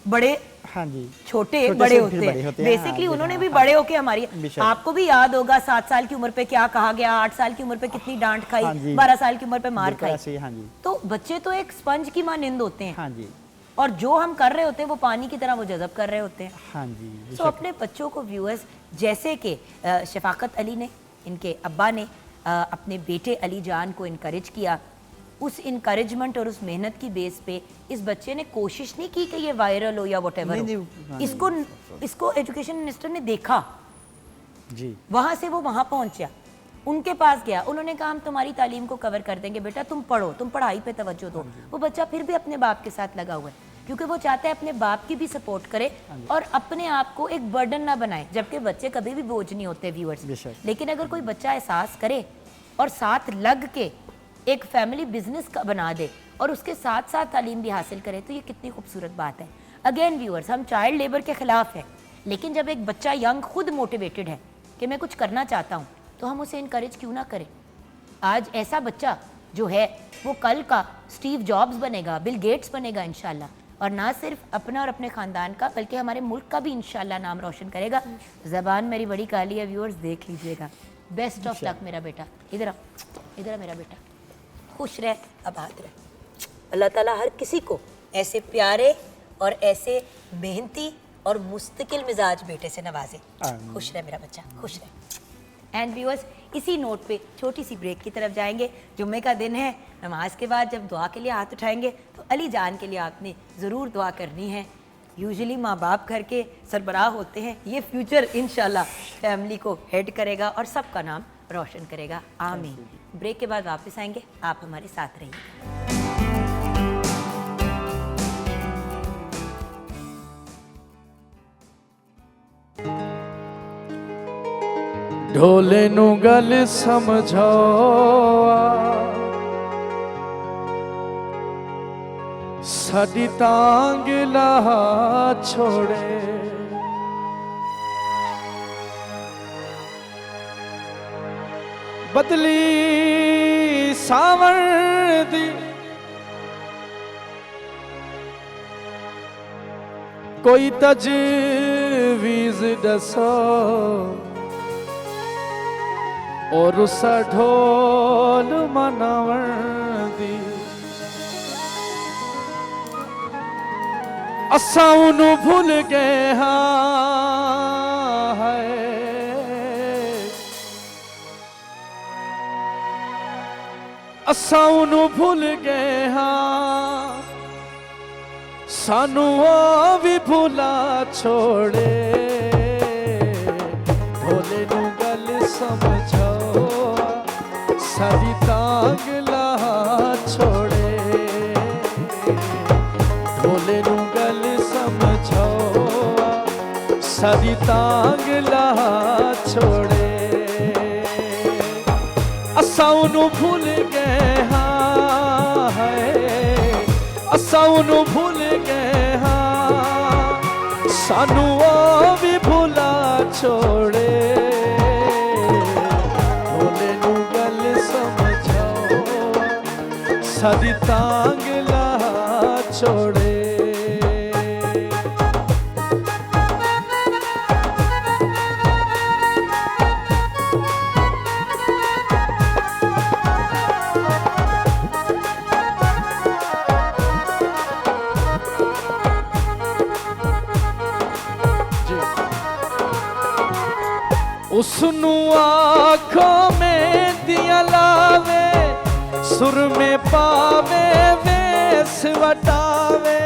बड़े
हाँ जी
छोटे
छोटे
बड़े
से
होते
फिर बड़े
हैं
होते हैं।
बेसिकली।
हाँ,
उन्होंने
हाँ,
भी
हाँ।
बड़े होके हमारी,
बेशक।
आपको भी याद होगा 7 साल की उम्र पे क्या कहा गया, 8 साल की उम्र पे कितनी डांट खाई,
हाँ जी।
12 साल की उम्र पे मार
बिल्कुल
खाई।
ऐसे ही, हाँ जी
तो बच्चे तो एक स्पंज की मानिंद होते हैं,
हाँ जी
और जो हम कर रहे होते हैं वो पानी की तरह वो जज़ब कर रहे होते हैं।
हाँ जी
तो अपने बच्चों को व्यूअर्स, जैसे कि शफाकत अली ने, इनके अब्बा ने अपने बेटे अली जान को इनकरेज किया, उस इनकरेजमेंट और उस मेहनत की बेस पे इस बच्चे ने कोशिश नहीं की कि ये वायरल हो या व्हाटएवर
नहीं,
हो।
नहीं,
इसको एजुकेशन मिनिस्टर ने देखा,
जी
वहाँ से वो वहाँ पहुँचा, उनके पास गया, उन्होंने कहा हम तुम्हारी तालीम को कवर कर देंगे बेटा, तुम पढ़ो, तुम पढ़ाई पे तवज्जो दो। वो बच्चा फिर भी अपने बाप के साथ लगा हुआ है, क्योंकि वो चाहता है अपने बाप की भी सपोर्ट करे और अपने आप को एक बर्डन ना बनाए, जबकि बच्चे कभी भी बोझ नहीं होते व्यूअर्स।
बेशक।
लेकिन अगर कोई बच्चा एहसास करे और साथ लग के एक फैमिली बिजनेस का बना दे और उसके साथ साथ तालीम भी हासिल करे, तो ये कितनी खूबसूरत बात है। अगेन व्यूअर्स, हम चाइल्ड लेबर के खिलाफ हैं, लेकिन जब एक बच्चा यंग खुद मोटिवेटेड है कि मैं कुछ करना चाहता हूँ, तो हम उसे इनकरेज क्यों ना करें। आज ऐसा बच्चा जो है वो कल का स्टीव जॉब्स बनेगा, बिल गेट्स बनेगा इंशाल्लाह, और ना सिर्फ अपना और अपने ख़ानदान का बल्कि हमारे मुल्क का भी इंशाल्लाह नाम रोशन करेगा। ज़बान मेरी बड़ी काली है व्यूअर्स, देख लीजिएगा। बेस्ट ऑफ लक मेरा बेटा, इधर आ, इधर आ मेरा बेटा, खुश रह, आबाद रह। अल्लाह ताला हर किसी को ऐसे प्यारे और ऐसे मेहनती और मुस्तकिल मिजाज बेटे से नवाजे। खुश रह मेरा बच्चा, खुश रह। एंड व्यूअर्स, इसी नोट पे छोटी सी ब्रेक की तरफ जाएंगे। जुम्मे का दिन है, नमाज के बाद जब दुआ के लिए हाथ उठाएंगे तो अली जान के लिए आपने ज़रूर दुआ करनी है। यूजुअली माँ बाप घर के सरबराह होते हैं, ये फ्यूचर इंशाल्लाह फैमिली को हेड करेगा और सबका नाम रोशन करेगा, आमीन। ब्रेक के बाद वापस आएंगे, आप हमारे साथ रहिए।
ढोले नू गल समझाओ साडी तांग ला छोड़े बदली सावन दी कोई तजवीज़ दसो और उसा ढोल मनावण दी असां उन्हू भूल गए हाँ है असां उन्हू भूल गए हाँ सानू वो भी भूला छोड़े ढोले नू गल समझो सारी तांग ला छोड़े ढोले नू गल समझो सारी तांग ला छोड़े असां उन्हू भूल गए हाँ है असां उन्हू भूल गए हाँ सानू वो भी भूला छोड़े ढोले नू गल समझो सारी तांग ला छोड़े उसनू आँखों में दिया लावे सुर में पावे वेस वटावे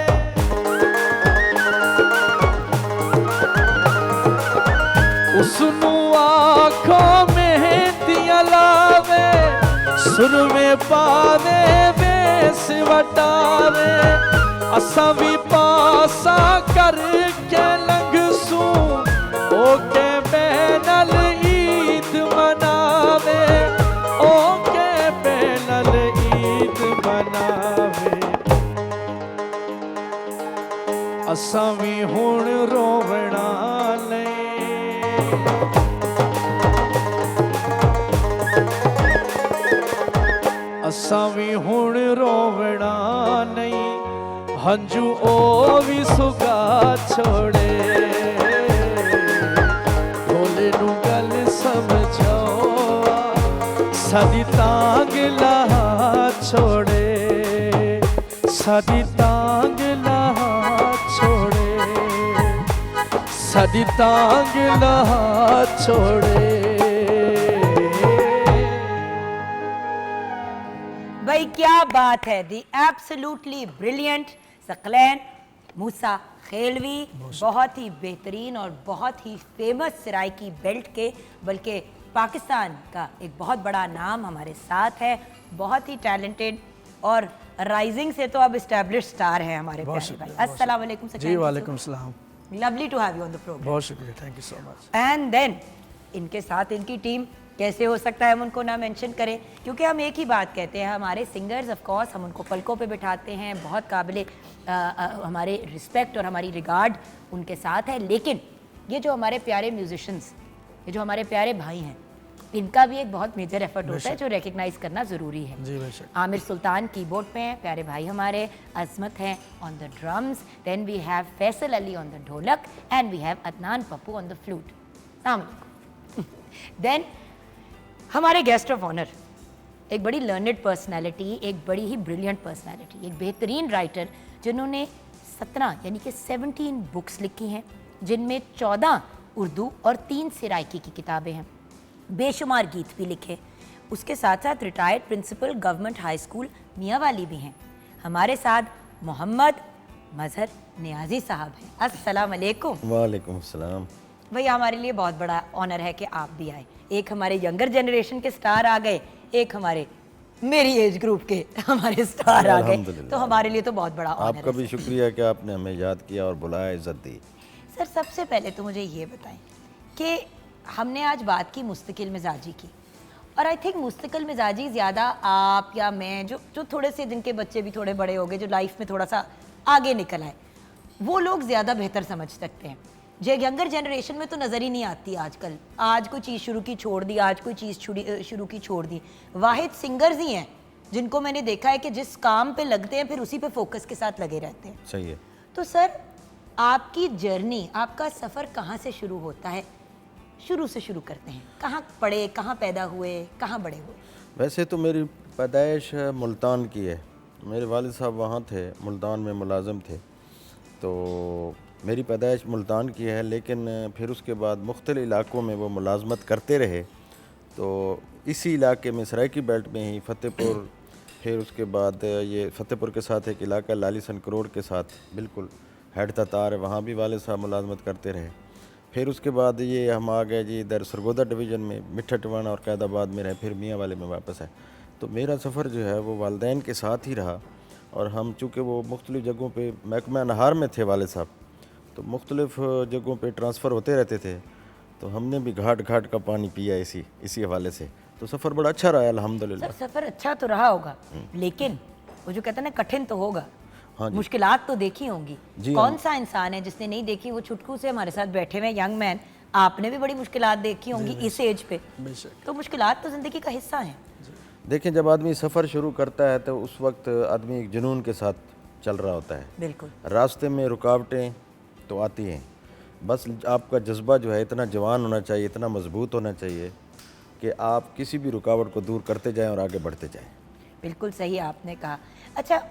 उसनू आँखों में दिया लावे सुर में पावे वेस वटावे असा भी पासा करके लंघसू ओके बैनल ईद मनावे ओके बैनल ईद मनावे असां भी हुण रोवना नहीं असां भी हुण रोवना नहीं हंजू ओ भी सुगा छोड़े ढोले नू गल समझो साडी तांग ला छोड़े साडी तांग ला छोड़े साडी तांग ला छोड़े
भाई क्या बात है, दी एब्सोल्युटली ब्रिलियंट सकलैन मूसा खेलवी, बहुत ही बेहतरीन और बहुत ही फेमस सराइकी बेल्ट के, बल्कि पाकिस्तान का एक बहुत बड़ा नाम हमारे साथ है, बहुत ही टैलेंटेड और राइजिंग से तो अब एस्टैब्लिश्ड स्टार है हमारे प्यारे भाई। अस्सलाम वालेकुम सकलैन
जी वालेकुम सलाम,
lovely to have you on the programme.
बहुत शुक्रिया, thank you so much.
And then इनके साथ इनकी टीम, कैसे हो सकता है हम उनको ना मेंशन करें, क्योंकि हम एक ही बात कहते हैं, हमारे सिंगर्स ऑफ कोर्स हम उनको पलकों पे बिठाते हैं, बहुत काबिले हमारे रिस्पेक्ट और हमारी रिगार्ड उनके साथ है, लेकिन ये जो हमारे प्यारे म्यूजिशंस, ये जो हमारे प्यारे भाई हैं, इनका भी एक बहुत मेजर एफर्ट होता है जो रिकग्नाइज करना ज़रूरी है।
जी बेशक।
आमिर सुल्तान कीबोर्ड पे हैं, प्यारे भाई हमारे, अजमत हैं on the drums, then we have Faisal Ali on the dholak and we have Adnan Pappu on the flute. Then हमारे गेस्ट ऑफ ऑनर, एक बड़ी लर्नड पर्सनालिटी, एक बड़ी ही ब्रिलियंट पर्सनालिटी, एक बेहतरीन राइटर जिन्होंने 17 यानी कि 17 बुक्स लिखी हैं, जिनमें 14 उर्दू और 3 सराइकी की किताबें हैं, बेशुमार गीत भी लिखे, उसके साथ साथ retired principal government high school Mianwali भी हैं। हमारे साथ मोहम्मद मजहर नियाजी साहब हैं। अस्सलाम वालेकुम।
वालेकुम सलाम।
भैया हमारे लिए बहुत बड़ा ऑनर है कि आप भी आए। एक हमारे यंगर जनरेशन के स्टार आ गए, एक हमारे मेरी एज ग्रुप के हमारे स्टार आ गए,
अल्हम्दुलिल्लाह।
तो हमारे लिए तो बहुत बड़ा ऑनर
आपका
है।
भी शुक्रिया कि आपने हमें याद किया और बुलाया, इज्जत दी।
सर सबसे पहले तो मुझे ये बताएं कि हमने आज बात की मुस्तकिल मिजाजी की, और आई थिंक मुस्तकिल मिजाजी ज़्यादा आप या मैं, जो थोड़े से जिनके बच्चे भी थोड़े बड़े हो गए, जो लाइफ में थोड़ा सा आगे निकल आए, वो लोग ज़्यादा बेहतर समझ सकते हैं। जो यंगर जनरेशन में तो नज़र ही नहीं आती आजकल। आज कोई चीज़ शुरू की छोड़ दी, आज कोई चीज़ शुरू की छोड़ दी। वाहिद सिंगर्स ही हैं जिनको मैंने देखा है कि जिस काम पे लगते हैं फिर उसी पे फोकस के साथ लगे रहते हैं।
सही है।
तो सर आपकी जर्नी, आपका सफ़र कहाँ से शुरू होता है? शुरू से शुरू करते हैं। कहाँ पढ़े, कहाँ पैदा हुए, कहाँ बड़े हुए?
वैसे तो मेरी पैदाइश मुल्तान की है। मेरे वालिद साहब वहाँ थे, मुल्तान में मुलाजिम थे, तो मेरी पैदाइश मुल्तान की है। लेकिन फिर उसके बाद मुख्तलिफ इलाक़ों में वो मुलाजमत करते रहे। तो इसी इलाके में सराइकी बेल्ट में ही फ़तेहपुर, फिर उसके बाद ये फ़तेहपुर के साथ एक इलाका लाली सनकरोड़ के साथ बिल्कुल हेड ततार है, वहाँ भी वालिद साहब मुलाजमत करते रहे। फिर उसके बाद ये हम आ गए जी इधर सरगोदा डिवीज़न में, मिठा टवाना और कैदाबाद में रहे, फिर मियाँ वाले में वापस है। तो मेरा सफ़र जो है वो वालिदैन के साथ ही रहा। और हम चूँकि वो मुख्तलिफ़ जगहों पे महकमा नहार में थे वालिद साहब, तो मुख्तलिफ़ जगहों पे ट्रांसफ़र होते रहते थे, तो हमने भी घाट घाट का पानी पिया इसी हवाले से। तो सफ़र बड़ा अच्छा रहा अल्हम्दुलिल्लाह।
सर सफ़र अच्छा तो रहा होगा, लेकिन वो जो कहते हैं ना कठिन तो होगा।
हाँ जी।
मुश्किलात तो देखी होंगी।
जी
कौन
हाँ।
सा इंसान है जिसने नहीं देखी? वो छुटकू से हमारे साथ बैठे हुए यंग मैन, आपने भी बड़ी मुश्किलात देखी होंगी इस एज पे। तो मुश्किलात तो ज़िंदगी का हिस्सा हैं।
देखें, जब आदमी सफ़र शुरू करता है तो उस वक्त आदमी एक जुनून के साथ चल रहा होता है।
बिल्कुल।
रास्ते में रुकावटें तो आती हैं, बस आपका जज्बा जो है इतना जवान होना चाहिए, इतना मजबूत होना चाहिए कि आप किसी भी रुकावट को दूर करते जाएं और आगे बढ़ते जाएं।
बिल्कुल सही आपने कहा। अच्छा,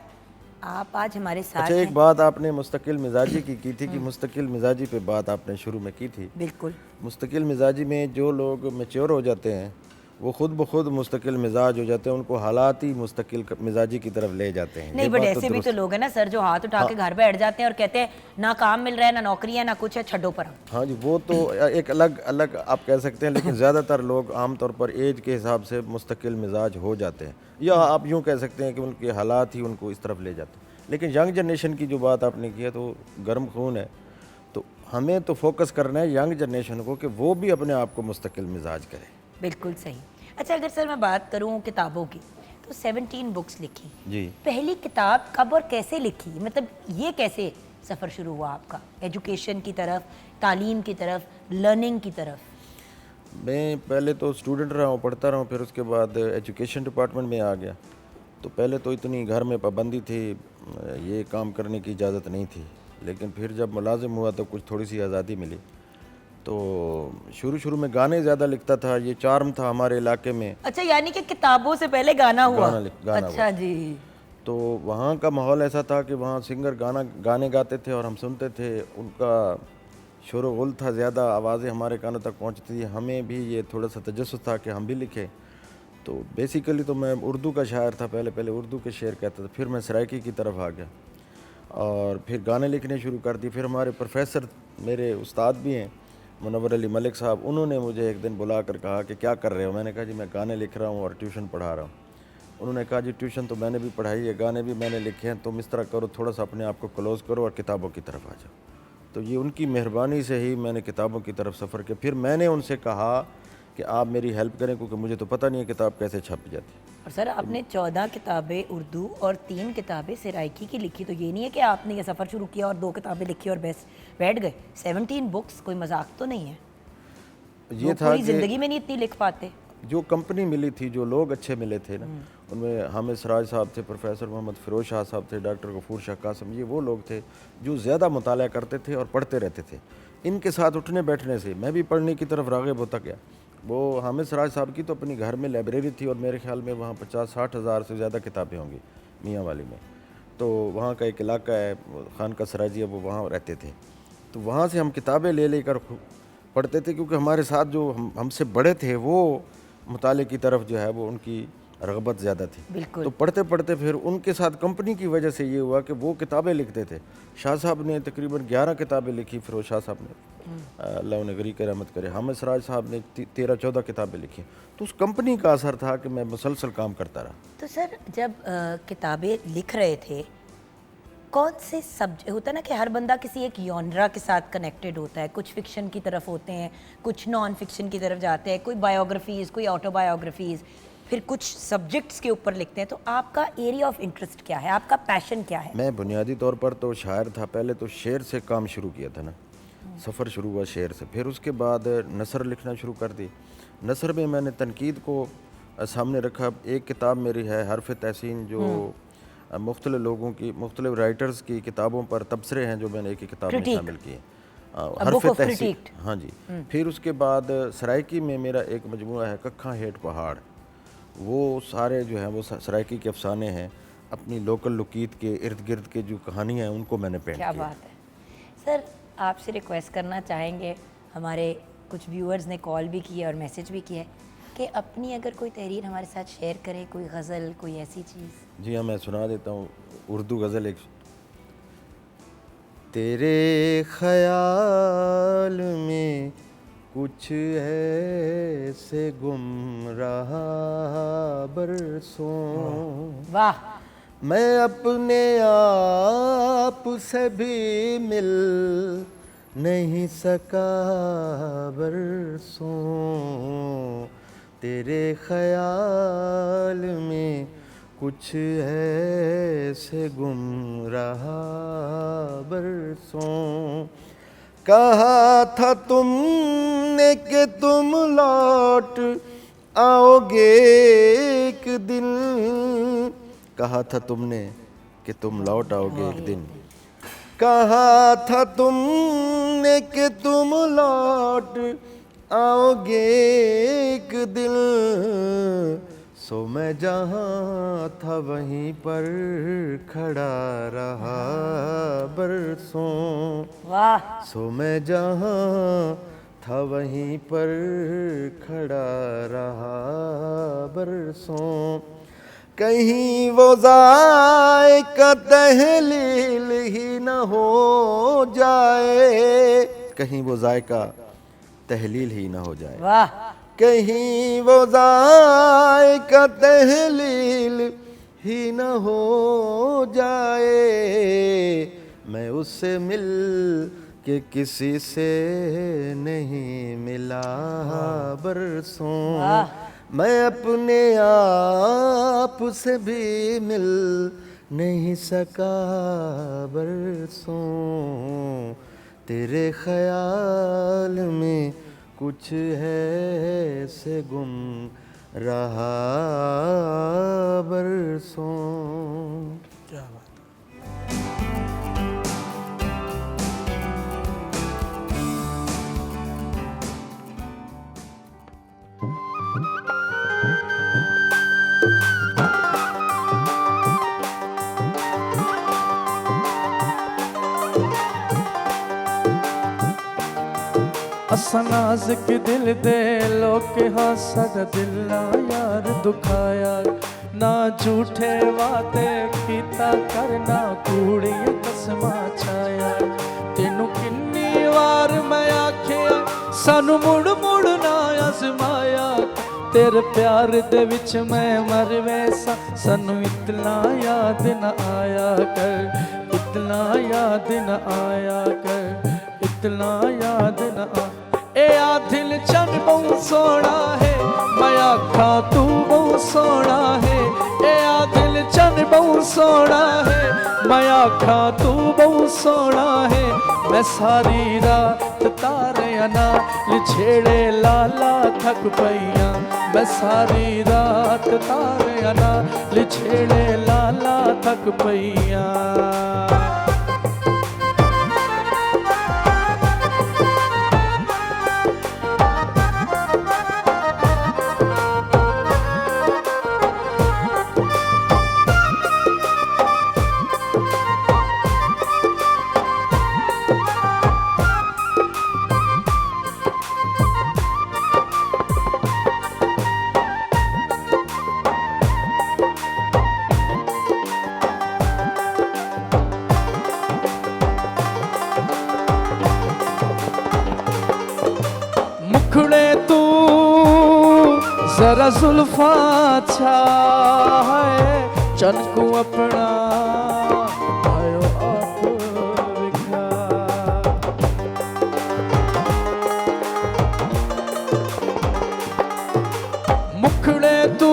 आप आज हमारे साथ
अच्छा,
हैं।
एक बात आपने मुस्तकिल मिजाजी की थी कि मुस्तकिल मिजाजी पे बात आपने शुरू में की थी।
बिल्कुल।
मुस्तकिल मिजाजी में जो लोग मैच्योर हो जाते हैं वो खुद ब खुद मुस्तकिल मिजाज हो जाते हैं, उनको हालात ही मुस्तकिल मिजाजी की तरफ ले जाते हैं।
नहीं,
ये
बट
बात
ऐसे भी तो
दुरुस्त-
लोग हैं ना सर, जो हाथ उठा के घर बैठ जाते हैं और कहते हैं ना काम मिल रहा है, ना नौकरी है, ना कुछ है, छड्डो पर।
हाँ जी, वो तो एक अलग अलग आप कह सकते हैं, लेकिन ज़्यादातर लोग आमतौर पर एज के हिसाब से मुस्तकिल मिजाज हो जाते हैं, या आप यूँ कह सकते हैं कि उनके हालात ही उनको इस तरफ ले जाते हैं। लेकिन यंग जनरेशन की जो बात आपने की है तो गर्म खून है, तो हमें तो फोकस करना है यंग जनरेशन को कि वो भी अपने आप को मुस्तकिल मिजाज करे।
बिल्कुल सही। अच्छा, अगर सर मैं बात करूं किताबों की, तो 17 बुक्स लिखी।
जी।
पहली किताब कब और कैसे लिखी? मतलब ये कैसे सफ़र शुरू हुआ आपका एजुकेशन की तरफ, तालीम की तरफ, लर्निंग की तरफ?
मैं पहले तो स्टूडेंट रहा हूँ, पढ़ता रहा हूँ, फिर उसके बाद एजुकेशन डिपार्टमेंट में आ गया। तो पहले तो इतनी घर में पाबंदी थी, ये काम करने की इजाज़त नहीं थी, लेकिन फिर जब मुलाजिम हुआ तो कुछ थोड़ी सी आज़ादी मिली। तो शुरू में गाने ज़्यादा लिखता था, ये चार्म था हमारे इलाके में।
अच्छा, यानी कि किताबों से पहले गाना हुआ?
गाना
अच्छा
हुआ।
जी।
तो वहाँ का माहौल ऐसा था कि वहाँ सिंगर गाने गाते थे और हम सुनते थे, उनका शोर गुल था ज़्यादा, आवाज़ें हमारे कानों तक पहुँचती थी। हमें भी ये थोड़ा सा तजस्सुस था कि हम भी लिखें। तो बेसिकली तो मैं उर्दू का शायर था, पहले उर्दू के शेर कहता था, फिर मैं सराइकी की तरफ आ गया और फिर गाने लिखने शुरू कर दिए। फिर हमारे प्रोफेसर, मेरे उस्ताद भी हैं मुनव्वर अली मलिक साहब, उन्होंने मुझे एक दिन बुला कर कहा कि क्या कर रहे हो? मैंने कहा जी मैं गाने लिख रहा हूँ और ट्यूशन पढ़ा रहा हूँ। उन्होंने कहा जी ट्यूशन तो मैंने भी पढ़ाई है, गाने भी मैंने लिखे हैं, तुम इस तरह करो, थोड़ा सा अपने आप को क्लोज़ करो और किताबों की तरफ आ जाओ। तो ये उनकी मेहरबानी से ही मैंने किताबों की तरफ सफ़र किया। फिर मैंने उनसे कहा कि आप मेरी हेल्प करें, क्योंकि मुझे तो पता नहीं है किताब कैसे छप जाती है।
और सर आपने 14 किताबें उर्दू और 3 किताबें सराइकी की लिखी, तो ये नहीं है कि आपने ये सफ़र शुरू किया और 2 किताबें लिखी और बस बैठ गए। 17 बुक्स कोई मजाक तो नहीं है।
ये था
पूरी
कि
ज़िंदगी में नहीं इतनी लिख पाते।
जो कंपनी मिली थी, जो लोग अच्छे मिले थे ना, उनमें हामिद सराज साहब थे, प्रोफेसर मोहम्मद फिरोज शाह साहब थे, डॉक्टर गफूर शाह कासम, ये वो लोग थे जो ज़्यादा मुताला करते थे और पढ़ते रहते थे। इनके साथ उठने बैठने से मैं भी पढ़ने की तरफ राग़िब होता गया। वो हामिद सराज साहब की तो अपनी घर में लाइब्रेरी थी और मेरे ख्याल में वहाँ 50-60 हज़ार से ज़्यादा किताबें होंगी मियाँ वाली में। तो वहाँ का एक इलाका है खानका सराजिया, वो वहाँ रहते थे। तो वहाँ से हम किताबें ले लेकर पढ़ते थे, क्योंकि हमारे साथ जो हमसे बड़े थे वो मुताले की तरफ जो है वो उनकी रग़बत ज़्यादा थी।
बिल्कुल।
तो पढ़ते पढ़ते फिर उनके साथ कंपनी की वजह से ये हुआ कि वो किताबें लिखते थे। शाह साहब ने तकरीबन 11 किताबें लिखी, फिरोज शाह साहब ने, अल्लाह उन्हें गरी की रहमत करे। हामिद सराज साहब ने 13-14 किताबें लिखी। तो उस कंपनी का असर था कि मैं मुसलसल काम करता रहा।
तो सर जब किताबें लिख रहे थे, कौन से सब्जेक्ट होता है ना कि हर बंदा किसी एक जॉनरा के साथ कनेक्टेड होता है, कुछ फिक्शन की तरफ होते हैं, कुछ नॉन फिक्शन की तरफ जाते हैं, कोई बायोग्राफीज़, कोई ऑटोबायोग्राफीज़, फिर कुछ सब्जेक्ट्स के ऊपर लिखते हैं। तो आपका एरिया ऑफ इंटरेस्ट क्या है, आपका पैशन क्या है?
मैं बुनियादी तौर पर तो शायर था। पहले तो शेर से काम शुरू किया था ना, सफ़र शुरू हुआ शेर से। फिर उसके बाद नसर लिखना शुरू कर दी। नसर में मैंने तनकीद को सामने रखा। एक किताब मेरी है हरफ तहसीन, जो मुख्तलिफ लोगों की, मुख्तलिफ राइटर्स की किताबों पर तबसरे हैं जो मैंने एक ही किताब में शामिल किए। हरफ तहसीन, हाँ जी। फिर उसके बाद सराइकी में मेरा एक मजमूआ है कखा हेठ पहाड़। वो सारे जो हैं वो सराइकी के अफसाने हैं, अपनी लोकल लुकीत के इर्द गिर्द के जो कहानियाँ हैं उनको मैंने पेंट किया।
क्या बात है सर। आपसे रिक्वेस्ट करना चाहेंगे, हमारे कुछ व्यूअर्स ने कॉल भी की है और मैसेज भी किया है कि अपनी अगर कोई तहरीर हमारे साथ शेयर करें, कोई गज़ल, कोई ऐसी चीज़।
जी हाँ, मैं सुना देता हूँ उर्दू गज़ल एक। तेरे ख्याल में कुछ ऐसे गुम रहा बरसों,
वाह।
मैं अपने आप से भी मिल नहीं सका बरसों, तेरे ख्याल में कुछ ऐसे गुम रहा बरसों। कहा था तुमने कि तुम लौट आओगे एक दिन, कहा था तुमने कि तुम लौट आओगे एक दिन, कहा था तुमने कि तुम लौट आओगे एक दिन, सो मैं जहाँ था वहीं पर खड़ा रहा बरसों,
वाह।
सो मैं जहाँ था वहीं पर खड़ा रहा बरसों। कहीं वो ज़ायका तहलील ही न हो जाए, कहीं वो ज़ायका तहलील ही न हो जाए,
वाह।
कहीं वो ज़ायका तहलील ही न हो जाए, मैं उससे मिल के किसी से नहीं मिला बरसों, मैं अपने आप से भी मिल नहीं सका बरसों, तेरे ख्याल में कुछ है से गुम रहा बरसों।
क्या बात। असा नाज़ुक दिल दे लोग हाँ सादा दिल ना यार दुखाया, ना झूठे वादे कीता करना कूड़ियां कसमां छाया, तेनू किन्नी वार मैं आखिया सानू मुड़ मुड़ ना आज़माया, तेरे प्यार दे विच मैं मर वैसा सानू इतना याद न आया कर, इतना याद न आया कर, इतना याद न आ। ए आ दिल चन बहु सोना है, मैं आखा तू बहु सोना है, ए आ दिल चन बहु सोना है, मैं आखा तू बहु सोना है, मैं सारी रात तारे नाल छेड़े लाला थक पईया, मैं सारी रात तारे नाल छेड़े लाला थक पईया। जरा जुल्फा छाए चनकू अपना आयो आप विखा मुखड़े तू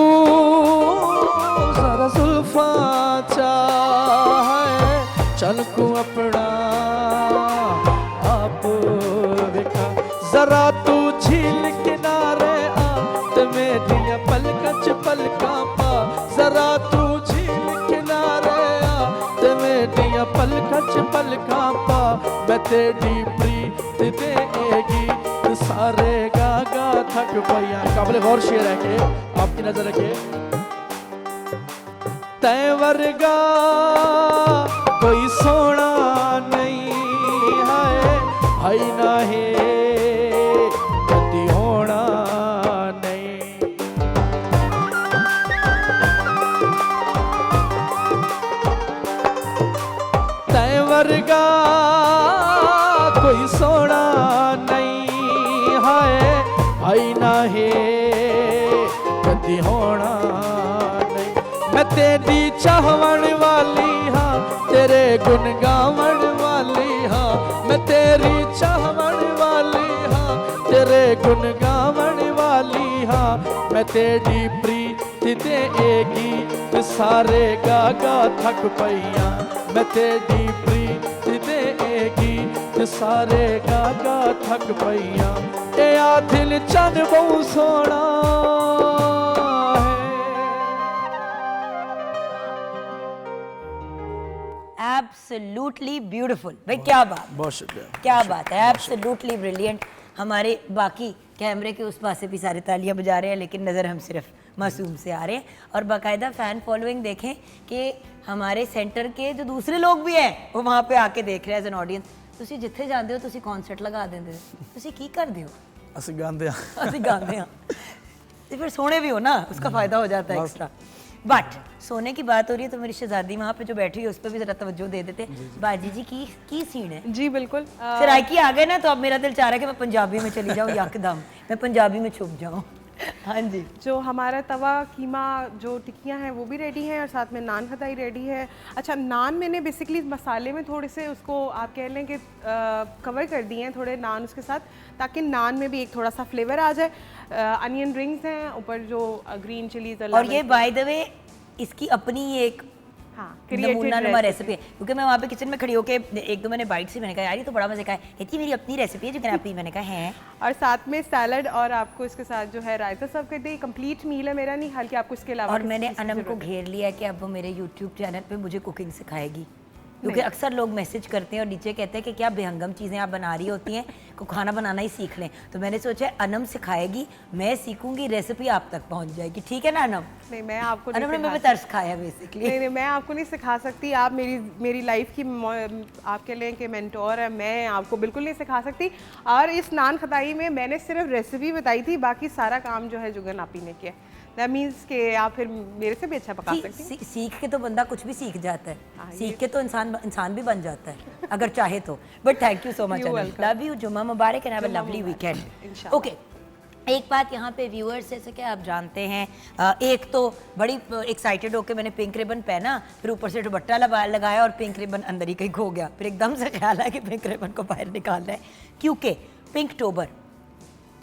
जरा जुल्फा छाए चनकू अपना आप विखा जरा तू झील किनारे आ ते मेरिया पलकां च पलकां पा जरा तू झील किनारे आ ते मेरिया पलकां च पलकां पा मैं तेरी प्रीत देगी ते सारे गागा थक पइया काबिल गौर शेर है कि आपकी नजर रखे तै वर्गा कोई सोना नहीं है हाय ना है कदी होना नहीं तै वर्गा कोई सोना नहीं है हाय ना है कदी होना नहीं मैं तेरी चाहवण वाली हाँ तेरे गुन गावण वाली हाँ मैं तेरी चाहवण वाली हाँ तेरे गुन गावण वाली हाँ मैं तेरी प्रीत देगी ते सारे गागा थक पइया मैं तेरी प्रीत देगी ते सारे गागा थक पइया ए आ दिल चन बहु सोना
एब्सोल्युटली ब्यूटीफुल भाई, क्या बात,
बहुत शुक्रिया
क्या बात है, एब्सोल्युटली ब्रिलियंट। हमारे बाकी कैमरे के उस पास से भी सारे तालियां बजा रहे हैं, लेकिन नज़र हम सिर्फ मासूम से आ रहे हैं। और बाकायदा फ़ैन फॉलोइंग देखें कि हमारे सेंटर के जो दूसरे लोग भी हैं वो वहाँ पे आके देख रहे हैं एज एन ऑडियंस। तुसी जिथे जाते हो तुसी कॉन्सर्ट लगा देंगे, तुसी की करते हो?
ਅਸੀਂ ਗਾਉਂਦੇ ਆ
ਅਸੀਂ गाते हैं तो फिर सोने भी हो ना, उसका फ़ायदा हो जाता है एक्स्ट्रा। बट सोने की बात हो रही है तो मेरी शहजादी वहाँ पे जो बैठी हुई है उस पर भी ज़रा तवज्जो दे देते। बाजी जी की सीन है?
जी बिल्कुल।
सराइकी आ गए ना तो अब मेरा दिल चाह रहा है कि मैं पंजाबी में चली जाऊँ, यकदम मैं पंजाबी में छुप जाऊँ। हाँ जी।
जो हमारा तवा कीमा जो टिक्कियाँ हैं वो भी रेडी हैं और साथ में नान खताई रेडी है। अच्छा, नान मैंने बेसिकली मसाले में थोड़े से उसको आप कह लें कि कवर कर दिए हैं थोड़े नान उसके साथ, ताकि नान में भी एक थोड़ा सा फ्लेवर आ जाए। अनियन रिंग्स हैं ऊपर जो ग्रीन चिलीज,
और ये बाय द वे इसकी अपनी एक नमूना रेसिपी है, क्योंकि मैं वहाँ पे किचन में खड़ी होके एक दो मैंने बाइट से मैंने कहा यार ये तो बड़ा मजे का है, इतनी मेरी अपनी रेसिपी है जो आपकी, मैंने कहा है।
और साथ में सैलड और आपको इसके साथ जो है रायता सर्व कर दिए। कंप्लीट मील है मेरा, नहीं हल्के आपको इसके अलावा।
और मैंने अनम को घेर लिया है कि अब वो मेरे यूट्यूब चैनल पे मुझे कुकिंग सिखाएगी, क्योंकि अक्सर लोग मैसेज करते हैं और नीचे कहते हैं कि क्या बेहंगम चीज़ें आप बना रही होती हैं, को खाना बनाना ही सीख लें। तो मैंने सोचा अनम सिखाएगी, मैं सीखूंगी, रेसिपी आप तक पहुंच जाएगी। ठीक है ना अनम?
नहीं, मैं आपको
अनम ने मुझे तरस खाया बेसिकली।
नहीं, मैं आपको नहीं सिखा सकती। आप मेरी लाइफ की आप कह लें कि मेंटोर है, मैं आपको बिल्कुल नहीं सिखा सकती। और इस नान खताई में मैंने सिर्फ रेसिपी बताई थी, बाकी सारा काम जो है जुगन आप ही ने किया। दैट मीन्स कि आप फिर मेरे से भी अच्छा पका सकती हैं।
सीख के तो बंदा कुछ भी सीख जाता है, सीख के तो इंसान भी बन जाता है अगर चाहे तो। But thank you so much, love you, जुम्मा मुबारक and have a lovely weekend. Okay, एक बात यहाँ पे व्यूअर्स जैसे कि आप जानते हैं, एक तो बड़ी एक्साइटेड होकर मैंने पिंक रिबन पहना, फिर ऊपर से दुपट्टा लगाया और पिंक रिबन अंदर ही कहीं खो गया। फिर एकदम से ख्याल आया कि पिंक रिबन को बाहर निकालना है, क्योंकि पिंकटोबर,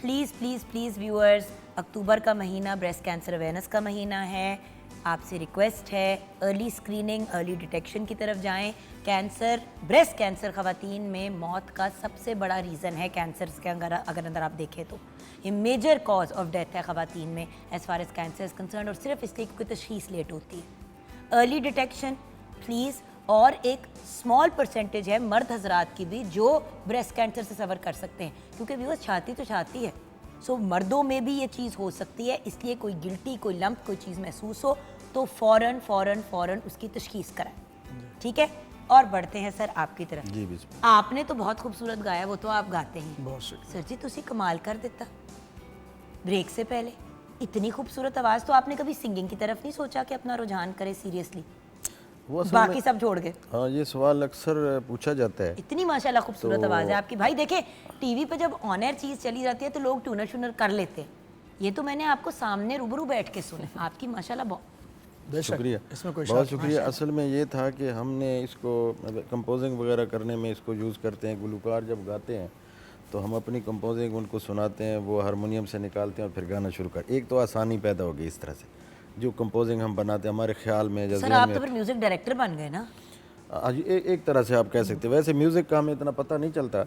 प्लीज़ प्लीज़ प्लीज़ व्यूअर्स, अक्टूबर का महीना ब्रेस्ट कैंसर अवेयरनेस का महीना है। आपसे रिक्वेस्ट है अर्ली स्क्रीनिंग, अर्ली डिटेक्शन की तरफ जाएं। कैंसर, ब्रेस्ट कैंसर ख़वातीन में मौत का सबसे बड़ा रीज़न है। कैंसर के अगर अंदर आप देखें तो ये मेजर कॉज ऑफ डेथ है ख़वातीन में as far as cancer is concern, और सिर्फ इसलिए क्योंकि तशख़ीस लेट होती है। अर्ली डिटेक्शन प्लीज़, और एक स्मॉल परसेंटेज है मर्द हजरात की भी जो ब्रेस्ट कैंसर से सफ़र कर सकते हैं, क्योंकि व्यूअर्स छाती तो छाती है, सो मर्दों में भी ये चीज़ हो सकती है। इसलिए कोई गिल्टी, कोई लंप, कोई चीज़ महसूस हो तो फ़ौरन उसकी तशख़ीस कराएं, ठीक है? और बढ़ते हैं सर आपकी तरफ।
जी
आपने तो बहुत खूबसूरत गाया, वो तो आप गाते हैं।
बहुत शुक्रिया
सर जी, तुसी कमाल कर देता। ब्रेक से पहले इतनी खूबसूरत आवाज़, तो आपने कभी सिंगिंग की तरफ नहीं सोचा कि अपना रुझान करे सीरियसली?
वो असल
बाकी
में-
सब छोड़ के।
हाँ, ये सवाल अक्सर पूछा जाता है।
इतनी माशाल्लाह खूबसूरत आवाज़ है आपकी। भाई देखें, टीवी पे जब ऑन एयर चीज़ चली जाती है तो लोग ट्यूनर श्यूनर कर लेते हैं, ये तो मैंने आपको सामने रूबरू बैठ के सुना, आपकी माशाल्लाह बहुत
शुक्रिया,
इसमें कोई
बहुत शुक्रिया। असल में ये था कि हमने इसको कंपोजिंग वगैरह करने में इसको यूज़ करते हैं। गुलकार जब गाते हैं तो हम अपनी कंपोजिंग उनको सुनाते हैं, वो हारमोनियम से निकालते हैं और फिर गाना शुरू कर। एक तो आसानी पैदा होगी इस तरह से, जो कंपोजिंग हम बनाते हैं हमारे ख्याल में।
सर आप तो फिर म्यूजिक डायरेक्टर बन गए ना?
आज एक तरह से आप कह सकते हैं। वैसे म्यूज़िक का हमें इतना पता नहीं चलता,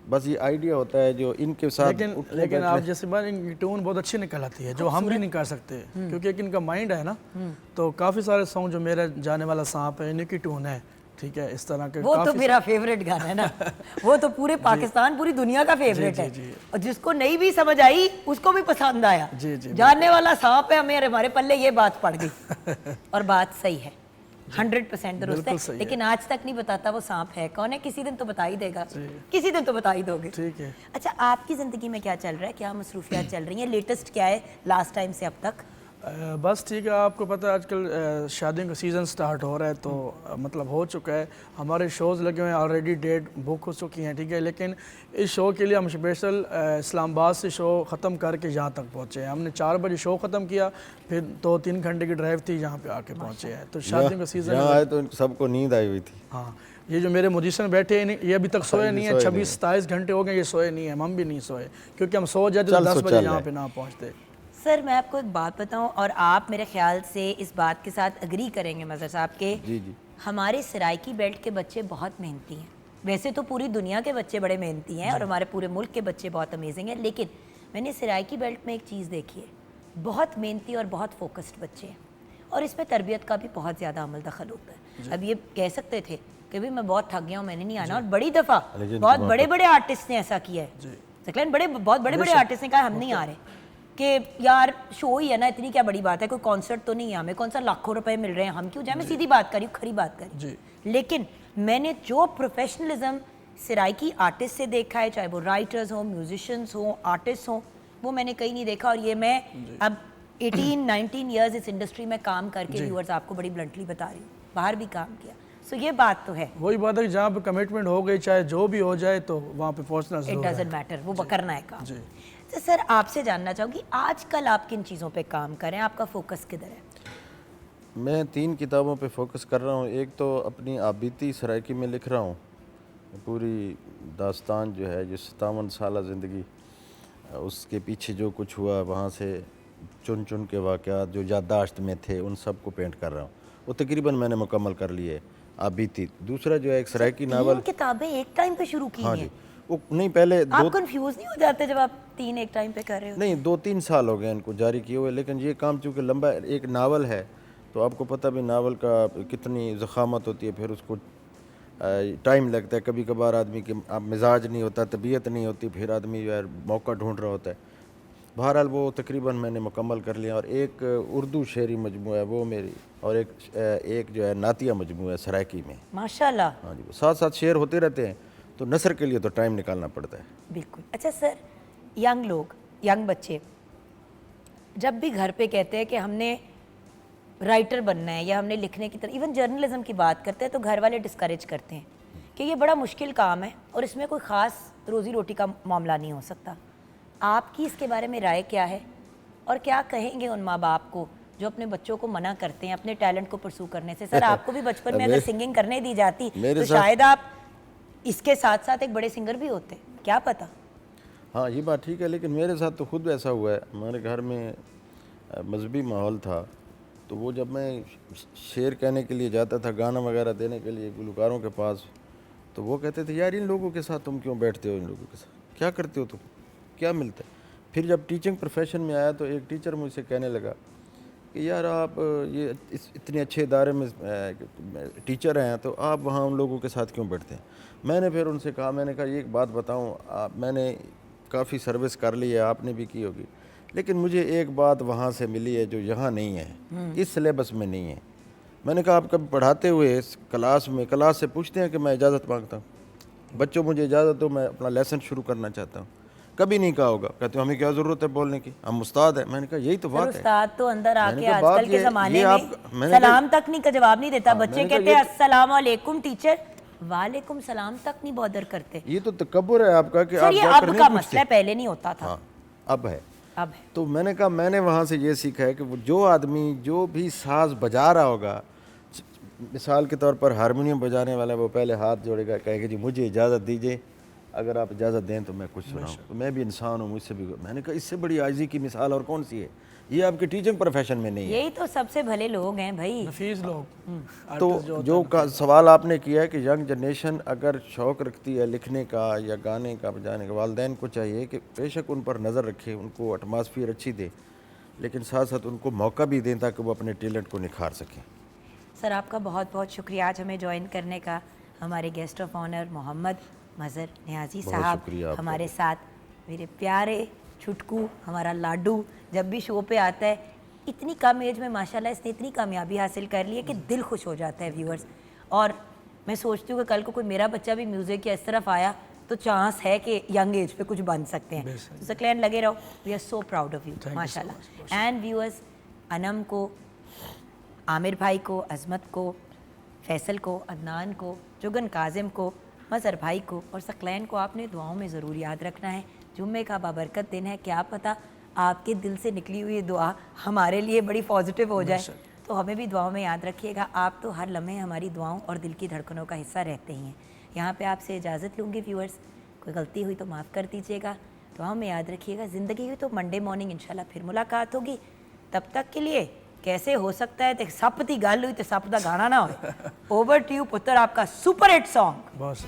बस ये आइडिया होता है जो इनके साथ।
लेकिन आप जैसे बात, इनकी ट्यून बहुत अच्छी निकल आती है जो हम भी नहीं कर सकते, क्योंकि एक इनका माइंड है ना। तो काफ़ी सारे सॉन्ग जो मेरा जाने वाला सांप है इनकी ट्यून है, ठीक है, इस तरह के।
वो तो मेरा फेवरेट गाना है ना, वो तो पूरे पाकिस्तान पूरी दुनिया का फेवरेट है, और जिसको नहीं भी समझ आई उसको भी पसंद आया। जानने वाला सांप है, हमारे पल्ले ये बात पड़ गई और बात सही है, 100% दुरुस्त है। लेकिन आज तक नहीं बताता वो सांप है कौन है, किसी दिन तो बता ही देगा, किसी दिन तो बता ही दोगे।
ठीक है।
अच्छा, आपकी ज़िंदगी में क्या चल रहा है, क्या मसरूफियात चल रही हैं, लेटेस्ट क्या है लास्ट टाइम से अब तक?
बस ठीक है, आपको पता है आजकल शादियों का सीज़न स्टार्ट हो रहा है, तो मतलब हो चुका है, हमारे शोज़ लगे हुए हैं, ऑलरेडी डेट बुक हो चुकी हैं, ठीक है। लेकिन इस शो के लिए हम स्पेशल इस्लामाबाद से शो ख़त्म करके यहाँ तक पहुँचे हैं। हमने 4 बजे शो ख़त्म किया, फिर 2-3 घंटे की ड्राइव थी, यहाँ पे आके पहुँचे हैं। तो शादियों का सीज़न
आए तो सबको नींद आई हुई थी।
हाँ, ये जो मेरे म्यूजिशियन बैठे हैं ये अभी तक सोए नहीं है, 26-27 घंटे हो गए ये सोए नहीं है, हम भी नहीं सोए, क्योंकि हम सो जाते तो 10 बजे यहाँ पे ना पहुँचते।
सर मैं आपको एक बात बताऊं, और आप मेरे ख्याल से इस बात के साथ एग्री करेंगे मज़हर साहब के,
जी जी,
हमारे सराइकी बेल्ट के बच्चे बहुत मेहनती हैं। वैसे तो पूरी दुनिया के बच्चे बड़े मेहनती हैं और हमारे पूरे मुल्क के बच्चे बहुत अमेजिंग हैं, लेकिन मैंने सराइकी बेल्ट में एक चीज़ देखी है, बहुत मेहनती और बहुत फोकस्ड बच्चे हैं, और इसमें तरबियत का भी बहुत ज़्यादा अमल दखल होता है। अब ये कह सकते थे कि भाई मैं बहुत थक गया हूँ, मैंने नहीं आना, और बड़ी दफ़ा बहुत बड़े बड़े आर्टिस्ट ने ऐसा किया है, बहुत बड़े बड़े आर्टिस्ट ने कहा हम नहीं आ रहे, कि यार शो ही है ना, इतनी क्या बड़ी बात है, कोई कॉन्सर्ट तो नहीं है, हमें कौन सा लाखों रुपए मिल रहे हैं, हम क्यों जाए। मैं सीधी बात करी, खरी बात करी। लेकिन मैंने जो प्रोफेशनलिज्म सराइकी आर्टिस्ट से देखा है, चाहे वो राइटर्स हों, म्यूजिशियंस हों, आर्टिस्ट हों, वो मैंने कहीं नहीं देखा। और ये मैं अब 18-19 ईयर्स इस इंडस्ट्री में काम करके व्यूअर्स आपको बड़ी ब्लंटली बता रही हूँ, बाहर भी काम किया, सो ये बात तो है।
वही बात है कि जहाँ पे कमिटमेंट हो गई, चाहे जो भी हो जाए, तो वहाँ पे पहुँचना
इट डजंट मैटर, वो करना है काम। तो सर आपसे जानना चाहूँगी आजकल आप किन चीज़ों पे काम कर रहे हैं, आपका फोकस किधर है?
मैं 3 किताबों पे फोकस कर रहा हूँ। एक तो अपनी आबिती सराइकी में लिख रहा हूँ, पूरी दास्तान जो है, जो 57 साल ज़िंदगी, उसके पीछे जो कुछ हुआ, वहाँ से चुन चुन के वाक़यात जो याददाश्त में थे उन सब को पेंट कर रहा हूँ। वो तकरीबन मैंने मुकम्मल कर लिए आबिती। दूसरा जो है एक सराइकी नावल।
3 किताबें एक टाइम पे शुरू की हैं?
हाँ जी, वो नहीं पहले
आप कंफ्यूज नहीं हो जाते जब आप 3 एक टाइम पे कर रहे हो?
नहीं, 2-3 साल हो गए इनको जारी किए हुए, लेकिन ये काम चूँकि लंबा एक नावल है, तो आपको पता भी नावल का कितनी ज़ख़ामत होती है, फिर उसको टाइम लगता है। कभी कभार आदमी के मिजाज नहीं होता, तबीयत नहीं होती, फिर आदमी जो है मौका ढूंढ रहा होता है। बहरहाल वो तकरीबन मैंने मुकम्मल कर लिया। और एक उर्दू शेरी मजमू है वो मेरी, और एक जो है नातिया मजमू है सराइकी में।
माशाल्लाह।
हाँ जी, साथ साथ शेर होते रहते हैं, तो नसर के लिए तो टाइम निकालना पड़ता है।
बिल्कुल। अच्छा सर, यंग लोग, यंग बच्चे जब भी घर पे कहते हैं कि हमने राइटर बनना है या हमने लिखने की तरह, इवन जर्नलिज्म की बात करते हैं, तो घर वाले डिस्करेज करते हैं कि ये बड़ा मुश्किल काम है और इसमें कोई ख़ास रोज़ी रोटी का मामला नहीं हो सकता। आपकी इसके बारे में राय क्या है, और क्या कहेंगे उन माँ बाप को जो अपने बच्चों को मना करते हैं अपने टैलेंट को परसू करने से? सर आपको भी बचपन में अगर सिंगिंग करने दी जाती तो शायद आप इसके साथ साथ एक बड़े सिंगर भी होते, क्या पता।
हाँ, ये बात ठीक है, लेकिन मेरे साथ तो खुद ऐसा हुआ है। हमारे घर में मजहबी माहौल था, तो वो जब मैं शेर कहने के लिए जाता था, गाना वगैरह देने के लिए गुलकारों के पास, तो वो कहते थे यार इन लोगों के साथ तुम क्यों बैठते हो, इन लोगों के साथ क्या करते हो तुम, क्या मिलता है। फिर जब टीचिंग प्रोफेशन में आया तो एक टीचर मुझसे कहने लगा कि यार आप ये इतने अच्छे इदारे में टीचर हैं, तो आप वहाँ उन लोगों के साथ क्यों बैठते हैं। मैंने फिर उनसे कहा, मैंने कहा ये एक बात बताऊँ, मैंने काफ़ी सर्विस कर ली है, आपने भी की होगी, लेकिन मुझे एक बात वहाँ से मिली है जो यहाँ नहीं है, इस सिलेबस में नहीं है। मैंने कहा आप कभी पढ़ाते हुए क्लास में क्लास से पूछते हैं कि मैं इजाज़त मांगता हूँ, बच्चों मुझे इजाज़त दो, मैं अपना लेसन शुरू करना चाहता हूँ? कभी नहीं कहा होगा। कहते हो हमें क्या ज़रूरत है बोलने की, हम उस्ताद हैं। मैंने कहा यही तो बात है।
उस्ताद तो अंदर आके आजकल के ज़माने में सलाम तक नहीं का जवाब नहीं देता। बच्चे कहते हैं अस्सलाम वालेकुम टीचर, वालेकुम सलाम तक नहीं बॉदर करते।
ये तो तकब्बुर है आपका कि आप
ये अब का मसला, पहले नहीं होता था।
हाँ, अब है।
अब है।
तो मैंने कहा मैंने वहाँ से ये सीखा है कि वो जो आदमी जो भी साज बजा रहा होगा, मिसाल के तौर पर हारमोनियम बजाने वाला, वो पहले हाथ जोड़ेगा, कहेगा जी मुझे इजाज़त दीजिए, अगर आप इजाज़त दें तो मैं कुछ सुनाऊँ, तो मैं भी इंसान हूँ, मुझसे भी। मैंने कहा इससे बड़ी आजिज़ी की मिसाल और कौन सी है, ये आपके टीचिंग प्रोफेशन में नहीं है।
यही तो सबसे भले लोग हैं भाई।
नफीस लोग
तो जो का सवाल आपने किया है कि यंग जनरेशन अगर शौक़ रखती है लिखने का या गाने का बजाने का, वालिदैन को चाहिए कि बेशक उन पर नज़र रखे, उनको एटमॉस्फेयर अच्छी दे, लेकिन साथ साथ उनको मौका भी दें ताकि वो अपने टैलेंट को निखार सकें।
सर आपका बहुत बहुत शुक्रिया आज हमें ज्वाइन करने का। हमारे guest of honour Mohammad Mazhar Niazi
बहुत
साहब
शुक्रिया आपका।
हमारे साथ, मेरे प्यारे छुटकू हमारा लाडू जब भी शो पे आता है, इतनी कम एज में माशाल्लाह इसने इतनी कामयाबी हासिल कर ली है कि दिल खुश हो जाता है व्यूअर्स। और मैं सोचती हूँ कि कल को कोई मेरा बच्चा भी म्यूज़िक या इस तरफ आया तो चांस है कि यंग एज पे कुछ बन सकते हैं। तो सकलैन लगे रहो, we are so proud of you माशाल्लाह। एंड व्यूअर्स, अनम को, आमिर भाई को, अजमत को, फैसल को, अदनान को, जुगन काजिम को, मज़हर भाई को और सकलैन को आपने दुआओं में ज़रूर याद रखना है। जुम्मे का बाबरकत दिन है, क्या पता आपके दिल से निकली हुई दुआ हमारे लिए बड़ी पॉजिटिव हो जाए, तो हमें भी दुआओं में याद रखिएगा। आप तो हर लम्हे हमारी दुआओं और दिल की धड़कनों का हिस्सा रहते ही हैं। यहाँ पे आपसे इजाज़त लूँगी व्यूअर्स, कोई गलती हुई तो माफ़ कर दीजिएगा, दुआओं में याद रखिएगा। ज़िंदगी हुई तो मंडे मॉर्निंग इंशाल्लाह फिर मुलाकात होगी। तब तक के लिए कैसे हो सकता है तो सप दी गल हुई तो सप दा गाना ना हो। ओवर टू यू पुत्र, आपका सुपर हिट सॉन्ग।
बस